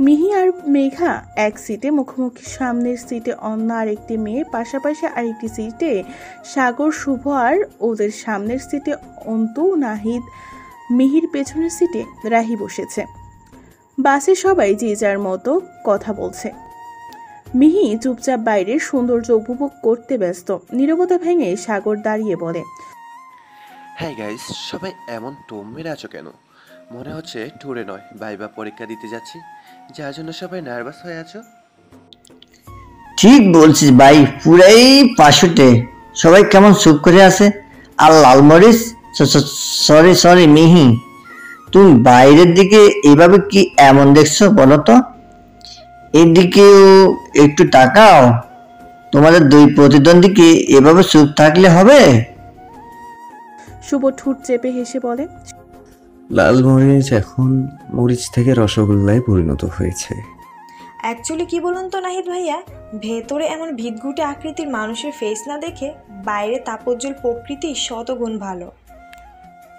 মিহি আর মেঘা এক সিটে মুখোমুখি, সামনের সিটে অন্য আরেকটি মেয়ে, পাশাপাশি আরেকটি সিটে সাগর, শুভ, আর ওদের সামনের সিটে অন্তু, নাহিদ। মিহির পেছনের সিটে রাহি বসেছে। বাসে সবাই যে যার মতো কথা বলছে। মিহি চুপচাপ বাইরের সৌন্দর্য উপভোগ করতে ব্যস্ত। নীরবতা ভেঙে সাগর দাঁড়িয়ে বলে, হ্যাঁ গাইস, সবাই এমন টোম মেরে আছো কেন? মনে হচ্ছে ট্যুরে নয়, ভাইবা পরীক্ষা দিতে যাচ্ছি, যার জন্য সবাই নার্ভাস হয়ে আছো। ঠিক বলছিস ভাই, পুরাই পাশুটে। সবাই কেমন চুপ করে আছে। আর লালমরিচ, সরি সরি মিহি, তুমি বাইরের দিকে এভাবে কি এমন দেখছো বলো তো? এদিকেও একটু তাকাও। তোমাদের দুই প্রতিদ্বন্দ্বীকে এভাবে চুপ থাকলে হবে? শুভ ঠোঁট চেপে হেসে বলে, লাল মরিচ এখন মরিচ থেকে রসগোল্লায় পরিণত হয়েছে। অ্যাকচুয়ালি কি বলুন তো নাহিদ ভাইয়া, ভেতরে এমন ভিতঘুটে আকৃতির মানুষের ফেস না দেখে বাইরে তাপজ্জ্বল প্রকৃতি শতগুণ ভালো।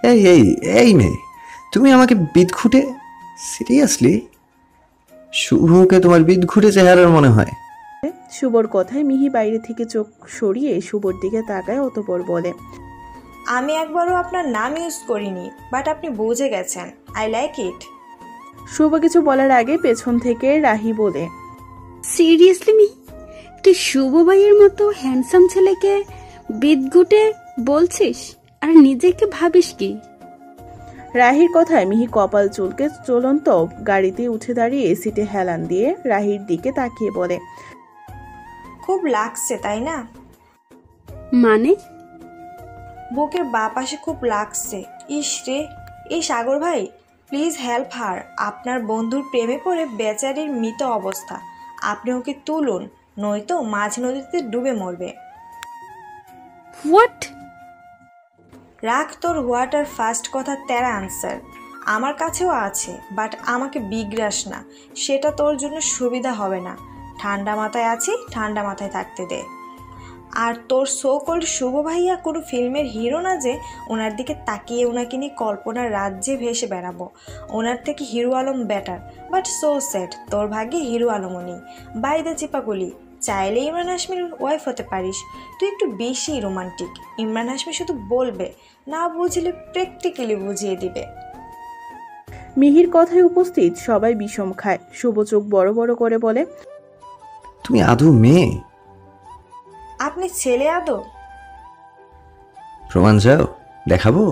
এই এই এই মেয়ে, তুমি আমাকে বিদঘুটে? সিরিয়াসলি? শুভকে তোমার বিদঘুটে চেহারার মনে হয়? শুভর কথায় মিহি বাইরে থেকে চোখ সরিয়ে শুভর দিকে তাকায়, অতঃপর বলে, আমি একবারও আপনার নাম ইউজ করিনি, বাট আপনি বুঝে গেছেন, আই লাইক ইট। শুভ কিছু বলার আগে পেছন থেকে রাহি বলে, সিরিয়াসলি মি, তুই শুভ ভাইয়ের মতো হ্যান্ডসাম ছেলেকে বিদঘুটে বলছিস আর নিজেকে ভাবিস কি? রাহির কথায় মিহি কপাল চুলকে চলন্ত গাড়িতে উঠে দাঁড়িয়ে সিটে হেলান দিয়ে রাহির দিকে তাকিয়ে বলে, খুব লাগছে তাই না? মানে? বুকের বাঁ পাশে খুব লাগছে। ইস রে, এই সাগর ভাই, প্লিজ হেল্প হার। আপনার বন্ধুর প্রেমে পড়ে বেচারির মৃত অবস্থা। আপনি ওকে তুলুন, নয়তো মাঝ নদীতে ডুবে মরবে। হোয়াট? রাখ তোর হোয়াটার ফার্স্ট কথা, তেরা আনসার আমার কাছেও আছে, বাট আমাকে বিগ্রাস না, সেটা তোর জন্য সুবিধা হবে না। ঠান্ডা মাথায় আছি, ঠান্ডা মাথায় থাকতে দে। আর তোর সো কল্ড শুভ ভাইয়া কোনো ফিল্মের হিরো না যে ওনার দিকে তাকিয়ে ওনাকে নিয়ে কল্পনার রাজ্যে ভেসে বেড়াবো। ওনার থেকে hero Alam better, but so sad তোর ভাগ্যে হিরো আলমও নেই। বাই দ্য চিপাগুলি, চাইলে ইমরান হাশমির ওয়াইফ হতে পারিস। তুই একটু বেশি রোমান্টিক। ইমরান হাশমি শুধু বলবে, না বুঝলে প্র্যাকটিক্যালি বুঝিয়ে দিবে। মিহির কথায় উপস্থিত সবাই বিষম খায়। শুভ চোখ বড় বড় করে বলে, তুমি আদৌ মেয়ে? আপনি ছেলে আদৌ? প্রমাণ চাও? দেখাবো?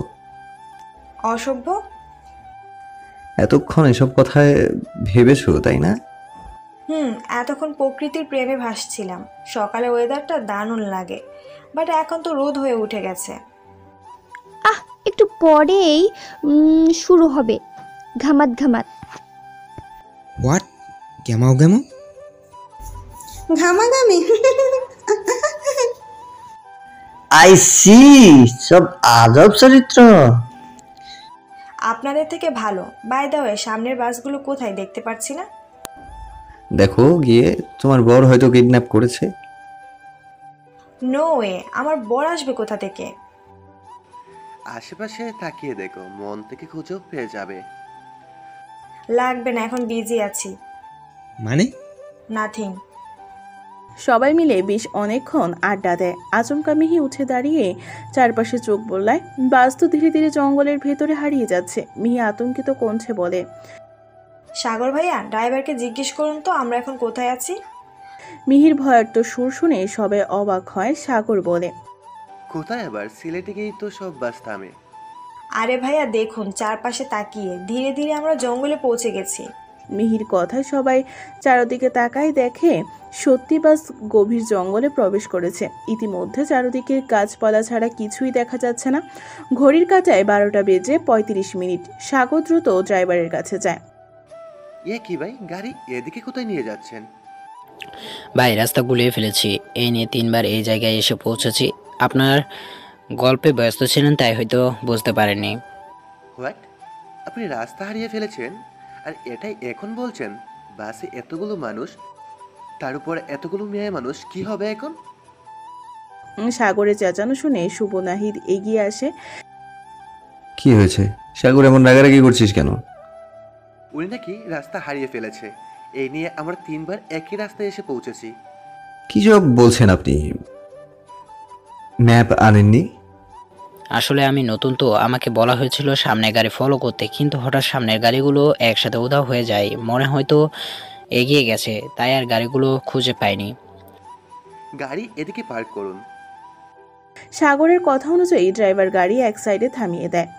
অসভ্য। এতক্ষণ এসব কথায় ভেবেছো তাই না? এতক্ষণ প্রকৃতির প্রেমে ভাসছিলাম। সকালে ওয়েদারটা দারুণ লাগে, বাট এখন তো রোদ হয়ে উঠে গেছে। একটু পরেই শুরু হবে ঘামাত ঘামাত। হোয়াট? গেমাও গেমো? ঘামাঘামি। আই সি, সব আজব চরিত্র। আপনাদের থেকে ভালো। বাই দ্য ওয়ে, সামনের বাসগুলো কোথায় দেখতে পাচ্ছি না। দেখো গিয়ে, তোমার বর হয়তো কিডন্যাপ করেছে। নো ওয়ে, আমার বর আসবে কোথা থেকে? আশেপাশে তাকিয়ে দেখো, মন থেকে খুঁজেও পেয়ে যাবে। লাগবে না, এখন বিজি আছি। মানে? নাথিং। সবাই মিলে বেশ অনেকক্ষণ আড্ডা দেয়। আচমকা মিহি উঠে দাঁড়িয়ে চারপাশে চোখ বোলায়। বাস তো ধীরে ধীরে জঙ্গলের ভেতরে হারিয়ে যাচ্ছে। মিহি আতঙ্কিত কণ্ঠে বলে, সাগর ভাইয়া, ড্রাইভারকে জিজ্ঞেস করুন তো আমরা এখন কোথায় আছি। মিহির ভয়ার্ত সুর শুনে সবাই অবাক হয়। সাগর বলে, কোথায় আবার? সিলেটে গিয়েই তো সব বাস থামে। আরে ভাইয়া দেখুন চারপাশে তাকিয়ে, ধীরে ধীরে আমরা জঙ্গলে পৌঁছে গেছি। মিহির কথায় সবাই চারদিকে তাকায়, দেখে সত্যি বাস গভীর জঙ্গলে প্রবেশ করেছে। ইতিমধ্যে চারদিকে গাছপালা ছাড়া কিছুই দেখা যাচ্ছে না। ঘড়ির কাঁটায় 12টা বেজে 35 মিনিট। সাগর দ্রুত ড্রাইভারের কাছে যায়। কি ভাই, গাড়ি এদিকে কোথায় নিয়ে যাচ্ছেন? ভাই, রাস্তা গুলিয়ে ফেলেছি। এই নিয়ে 3বার এই জায়গায় এসে পৌঁছেছি। আপনার গল্পে ব্যস্ত ছিলেন তাই হয়তো বুঝতে পারেননি। হোয়াট? আপনি রাস্তা হারিয়ে ফেলেছেন আর এটাই এখন বলছেন? বাসে এতগুলো মানুষ, তার উপর এতগুলো মেয়ে মানুষ, কি হবে এখন? সাগরের চেঁচানো শুনে শুভ নাহিদ এগিয়ে আসে। কি হয়েছে সাগর, এমন রাগারাগি করছিস কেন? উনি নাকি রাস্তা হারিয়ে ফেলেছে, এই নিয়ে আমরা 3বার একই রাস্তায় এসে পৌঁছেছি। কি সব বলছেন আপনি? ম্যাপ আনেননি? আসলে আমি নতুন তো, আমাকে বলা হয়েছিল সামনের গাড়ি ফলো করতে, কিন্তু হঠাৎ সামনের গাড়িগুলো একসাথে উধাও হয়ে যায়। মনে হয়তো এগিয়ে গেছে, তাই আর গাড়িগুলো খুঁজে পাইনি। গাড়ি এদিকে পার্ক করুন। সাগরের কথা অনুযায়ী ড্রাইভার গাড়ি এক সাইডে থামিয়ে দেয়।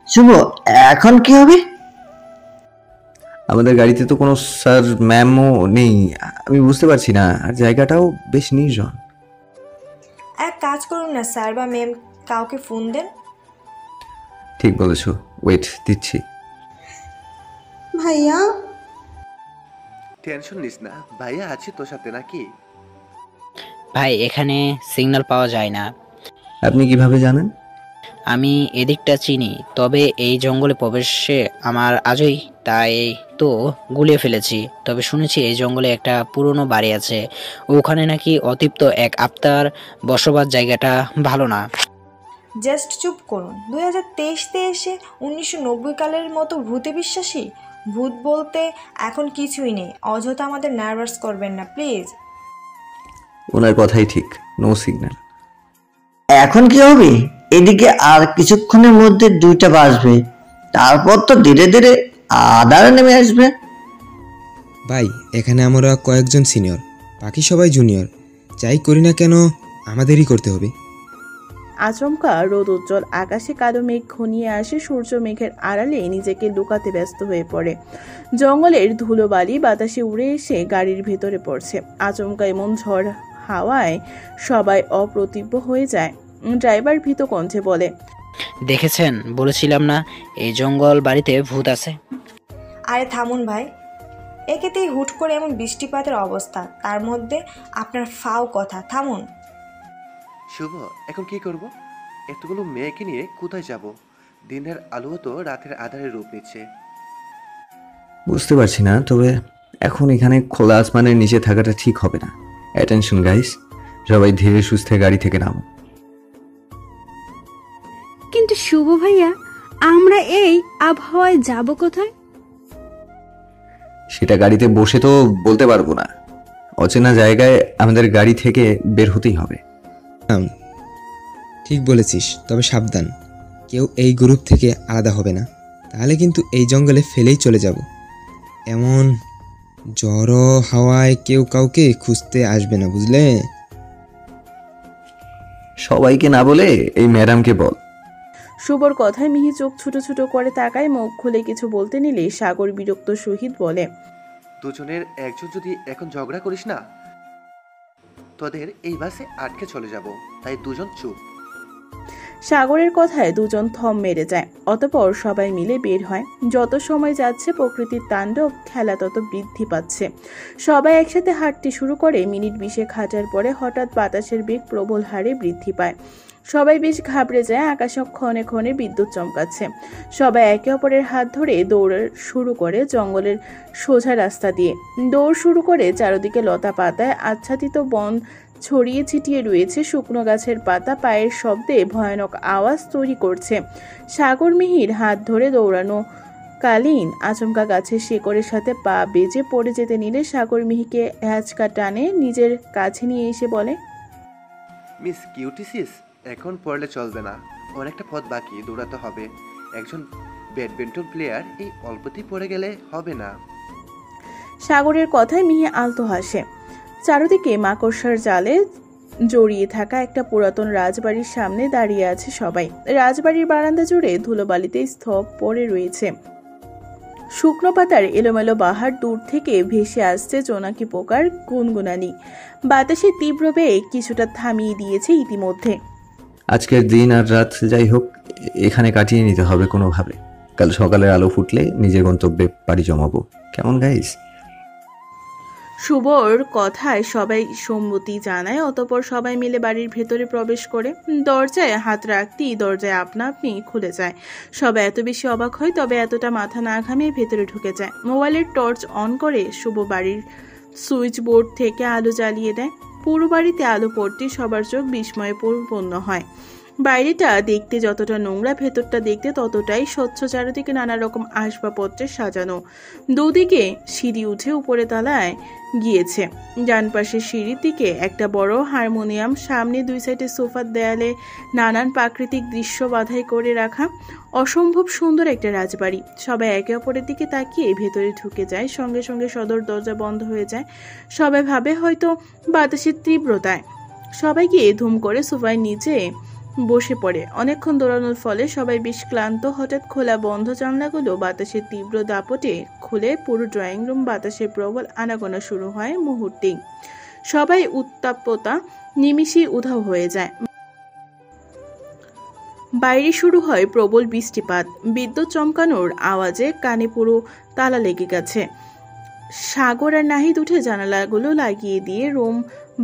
শুভ, এখন কি হবে? আমাদের গাড়িতে তো কোনো স্যার ম্যামও নেই, আমি বুঝতে পারছি না। আর জায়গাটাও বেশ নির্জন। এক কাজ করুন না, স্যার বা ম্যাম কাউকে ফোন দেন। ঠিক বলেছো, ওয়েট দিচ্ছি। ভাইয়া, টেনশন নিস না, ভাইয়া আছি তোর সাথে নাকি? ভাই, এখানে সিগন্যাল পাওয়া যায় না। আপনি কিভাবে জানেন? আমি এদিকটা চিনি, তবে এই জঙ্গলে প্রবেশে আমার আজই, তাই তো গুলিয়ে ফেলেছি। তবে শুনেছি এই জঙ্গলে একটা পুরনো বাড়ি আছে, ওখানে নাকি অতৃপ্ত এক আত্মার বসবাস। জায়গাটা ভালো না। জাস্ট চুপ করুন। 2023-তে এসে 1990 কালের মতো ভূতে বিশ্বাসী? ভূত বলতে এখন কিছুই নেই। অযথা আমাদের নার্ভাস করবেন না প্লিজ। ওনার কথাই ঠিক, নো সিগন্যাল। এখন কি হবে? এদিকে আর কিছুক্ষণের মধ্যে 2টা বাজবে, তারপর তো ধীরে ধীরে আধারে নেমে আসবে। ভাই, এখানে আমরা কয়েকজন সিনিয়র, বাকি সবাই জুনিয়র। যাই করি না কেন আমাদেরই করতে হবে। আচমকা রোদ উজ্জ্বল আকাশে কালো মেঘ ঘনিয়ে আসে। সূর্য মেঘের আড়ালে নিজেকে লুকাতে ব্যস্ত হয়ে পড়ে। জঙ্গলের ধুলোবালি বাতাসে উড়ে এসে গাড়ির ভেতরে পড়ছে। আচমকা এমন ঝড় হাওয়ায় সবাই অপ্রতিভ হয়ে যায়। ড্রাইভার ভীত কণ্ঠে বলে, দেখেছেন, বলেছিলাম না এই জঙ্গল বাড়িতে ভূত আছে। আরে থামুন ভাই, একেতেই হুট করে এমন বৃষ্টিপাতের অবস্থা, তার মধ্যে আপনার ফাও কথা। থামুন। শুভ, এখন কি করব? এতগুলো মেয়েকে নিয়ে কোথায় যাব? দিনের আলোও তো রাতের আধারে রূপ নিচ্ছে। বুঝতে পারছি না, তবে এখন এখানে খোলা আসমানের নিচে থাকাটা ঠিক হবে না। অ্যাটেনশন গাইস, সবাই ধীরে সুস্থে গাড়ি থেকে নামো। কিন্তু শুভ ভাইয়া, আমরা এই আবহাওয়ায় যাব কোথায়? সেটা গাড়িতে বসে তো বলতে পারবো না। অচেনা জায়গায় আমাদের গাড়ি থেকে বের হতেই হবে। ঠিক বলেছিস, তবে সাবধান, কেউ এই গ্রুপ থেকে আলাদা হবে না, তাহলে কিন্তু এই জঙ্গলে ফেলেই চলে যাব। এমন ঝড়ো হাওয়ায় কেউ কাউকে খুঁজতে আসবে না, বুঝলে? সবাইকে না বলে এই ম্যাডামকে বল। শুভর কথায় মিহি চোখ ছোট ছোট করে তাকায়। মুখ খুলে কিছু বলতে নিলে সাগর বিরক্ত সহিত বলে, দুজনের একজন যদি এখন ঝগড়া করিস না, তোদের এই বাসে আটকে চলে যাব, তাই দুজন চুপ। সাগরের কথায় দুজন থম মেরে যায়। অতঃপর সবাই মিলে বের হয়। যত সময় যাচ্ছে প্রকৃতির তাণ্ডব খেলা তত বৃদ্ধি পাচ্ছে। সবাই একসাথে হাঁটতে শুরু করে। মিনিট 20 হাঁটার পরে হঠাৎ বাতাসের বেগ প্রবল হারে বৃদ্ধি পায়। সবাই বেশ ঘাবড়ে যায়। আকাশে ক্ষণে ক্ষণে বিদ্যুৎ চমকাচ্ছে। সবাই একে অপরের হাত ধরে দৌড় শুরু করে জঙ্গলের সোজা রাস্তা দিয়ে। দৌড় শুরু করে চারদিকে লতা পাতায় আচ্ছাদিত বন ছড়িয়ে ছিটিয়ে রয়েছে। শুকনো গাছের পাতা পায়ের শব্দে ভয়ানক আওয়াজ তৈরি করছে। সাগর মিহির হাত ধরে দৌড়ানো কালীন আচমকা গাছের শিকড়ের সাথে পা বেজে পড়ে যেতে নিলে সাগর মিহিকে হ্যাচকা টানে নিজের কাছে নিয়ে এসে বলে, মিস কিউটিসিস, এখন পড়লে চলবে না, অনেকটা পথ বাকি, দৌড়াতে হবে। একজন ব্যাডমিন্টন প্লেয়ার এই অল্পতেই পড়ে গেলে হবে না। সাগরের কথায় মিহি আলতো হাসে। চারদিকে মাকড়সার জালে জড়িয়ে থাকা একটা পুরাতন রাজবাড়ির সামনে দাঁড়িয়ে আছে সবাই। রাজবাড়ির বারান্দা জুড়ে ধুলোবালিতে স্তব পড়ে রয়েছে। শুকনো পাতার এলোমেলো বাহার দূর থেকে ভেসে আসছে জোনাকি পোকার গুনগুনানি। বাতাসের তীব্র বেগ কিছুটা থামিয়ে দিয়েছে ইতিমধ্যে। আজকের দিন আর রাত যাই হোক, এখানে কাটিয়ে নিতে হবে কোনোভাবে। কাল সকালের আলো ফুটলে নিজের গন্তব্যে পাড়ি জমাবো। কেমন গাইস? শুভর কথায় সবাই সম্মতি জানায়। অতঃপর সবাই মিলে বাড়ির ভেতরে প্রবেশ করে। দরজায় হাত রাখতেই দরজায় আপনা আপনি খুলে যায়। সবাই এত বেশি অবাক হয়, তবে এতটা মাথা না ঘামিয়ে ভেতরে ঢুকে যায়। মোবাইলের টর্চ অন করে শুভ বাড়ির সুইচ বোর্ড থেকে আলো জ্বালিয়ে দেয়। পুরো বাড়িতে আলো পড়তে সবার চোখ বিস্ময়ে পরিপূর্ণ হয়। বাইরেটা দেখতে যতটা নোংরা, ভেতরটা দেখতে ততটাই স্বচ্ছ। চারিদিকে নানা রকম আসবাবপত্রে সাজানো। দুদিকে সিঁড়ি উঠে উপরে তলায় গিয়েছে। ডান পাশের সিঁড়ির দিকে একটা বড় হারমোনিয়াম, সামনে দুই সাইডে সোফার দেয়ালে নানান প্রাকৃতিক দৃশ্য বাধাই করে রাখা। অসম্ভব সুন্দর একটা রাজবাড়ি। সবাই একে অপরের দিকে তাকিয়ে ভেতরে ঢুকে যায়। সঙ্গে সঙ্গে সদর দরজা বন্ধ হয়ে যায়। সবাই ভাবে হয়তো বাতাসের তীব্রতায়। সবাই গিয়ে ধুম করে সোফার নিচে বসে পড়ে। অনেকক্ষণ দৌড়ানোর ফলে সবাই বেশ ক্লান্ত। হঠাৎ খোলা বন্ধ জানলাগুলো বাতাসের তীব্র দাপটে খুলে পুরো ড্রয়িং রুম বাতাসের প্রবল আনাগোনা শুরু হয় মুহূর্তেই। সবাই উত্তাপতা নিমিষেই উধাও হয়ে যায়। বাইরে শুরু হয় প্রবল বৃষ্টিপাত। বিদ্যুৎ চমকানোর আওয়াজে কানে পুরো তালা লেগে গেছে। সাগর আর নাহিদ উঠে জানালাগুলো লাগিয়ে দিয়ে রুম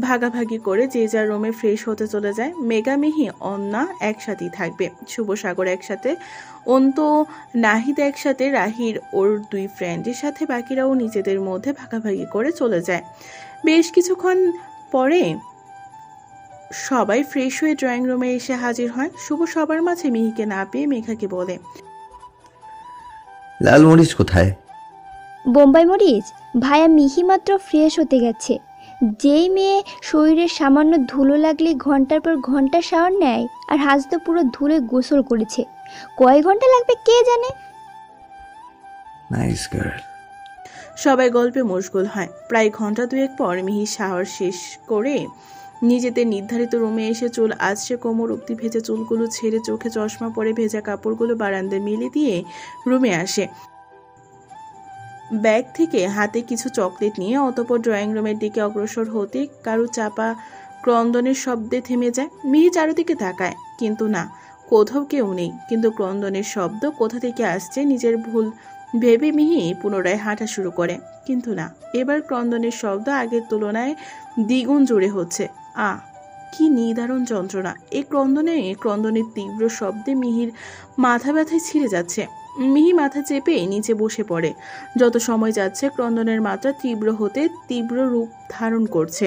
ভাগাভাগি করে যে যার রুমে ফ্রেশ হতে চলে যায়। মেঘা, মিহি, অন্না একসাথেই থাকবে। শুভ সাগর একসাথে, অন্ত নাহিদ একসাথে, রাহির ওর দুই ফ্রেন্ডের সাথে, বাকিরাও নিজেদের মধ্যে ভাগাভাগি করে চলে যায়। বেশ কিছুক্ষণ পরে সবাই ফ্রেশ হয়ে ড্রয়িং রুমে এসে হাজির হয়। শুভ সবার মাঝে মিহিকে না পেয়ে মেঘাকে বলে, লাল মরিচ কোথায়? বোম্বাই মরিচ? ভাইয়া মিহি মাত্র ফ্রেশ হতে গেছে। যেই মেয়ে শরীরের সামান্য ধুলো লাগলে ঘন্টার পর ঘন্টা শাওয়ার নেয়, আর হাজ তো পুরো ধুলে গোসল করেছে। কয় ঘন্টা লাগবে কে জানে। Nice girl. সবাই গল্পে মশগুল হয়। প্রায় ঘন্টা দুয়েক পর মিহি শাওয়ার শেষ করে নিজেদের নির্ধারিত রুমে এসে চুল আঁচড়ে কোমর অব্দি ভেজা চুলগুলো ছেড়ে চোখে চশমা পরে ভেজা কাপড়গুলো বারান্দায় মেলে দিয়ে রুমে আসে। ব্যাগ থেকে হাতে কিছু চকলেট নিয়ে অতঃপর ড্রয়িং রুমের দিকে অগ্রসর হতে কারো চাপা ক্রন্দনের শব্দে থেমে যায়। মিহি চারিদিকে তাকায়, কিন্তু না, কোথাও কেউ নেই, কিন্তু ক্রন্দনের শব্দ কোথা থেকে আসছে নিজের ভুল ভেবে মিহি পুনরায় হাঁটা শুরু করে। কিন্তু না, এবার ক্রন্দনের শব্দ আগের তুলনায় দ্বিগুণ জোরে হচ্ছে। কি নিদারুণ যন্ত্রণা! এই ক্রন্দনের তীব্র শব্দে মিহির মাথা ব্যথায় ছিঁড়ে যাচ্ছে। মিহি মাথা চেপে নিচে বসে পড়ে। যত সময় যাচ্ছে ক্রন্দনের মাত্রা তীব্র রূপ ধারণ করছে।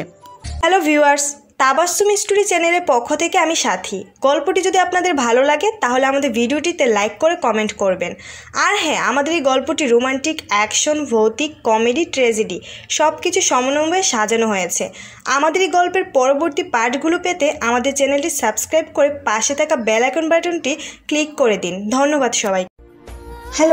হ্যালো ভিউয়ার্স, তাবাসসুম স্টোরি চ্যানেলের পক্ষ থেকে আমি সাথী। গল্পটি যদি আপনাদের ভালো লাগে তাহলে আমাদের ভিডিওটিতে লাইক করে কমেন্ট করবেন। আর হ্যাঁ, আমাদের এই গল্পটি রোমান্টিক, অ্যাকশন, ভৌতিক, কমেডি, ট্র্যাজেডি সব কিছু সমন্বয়ে সাজানো হয়েছে। আমাদের এই গল্পের পরবর্তী পার্টগুলো পেতে আমাদের চ্যানেলটি সাবস্ক্রাইব করে পাশে থাকা বেল আইকন বাটনটি ক্লিক করে দিন। ধন্যবাদ সবাই। হ্যালো।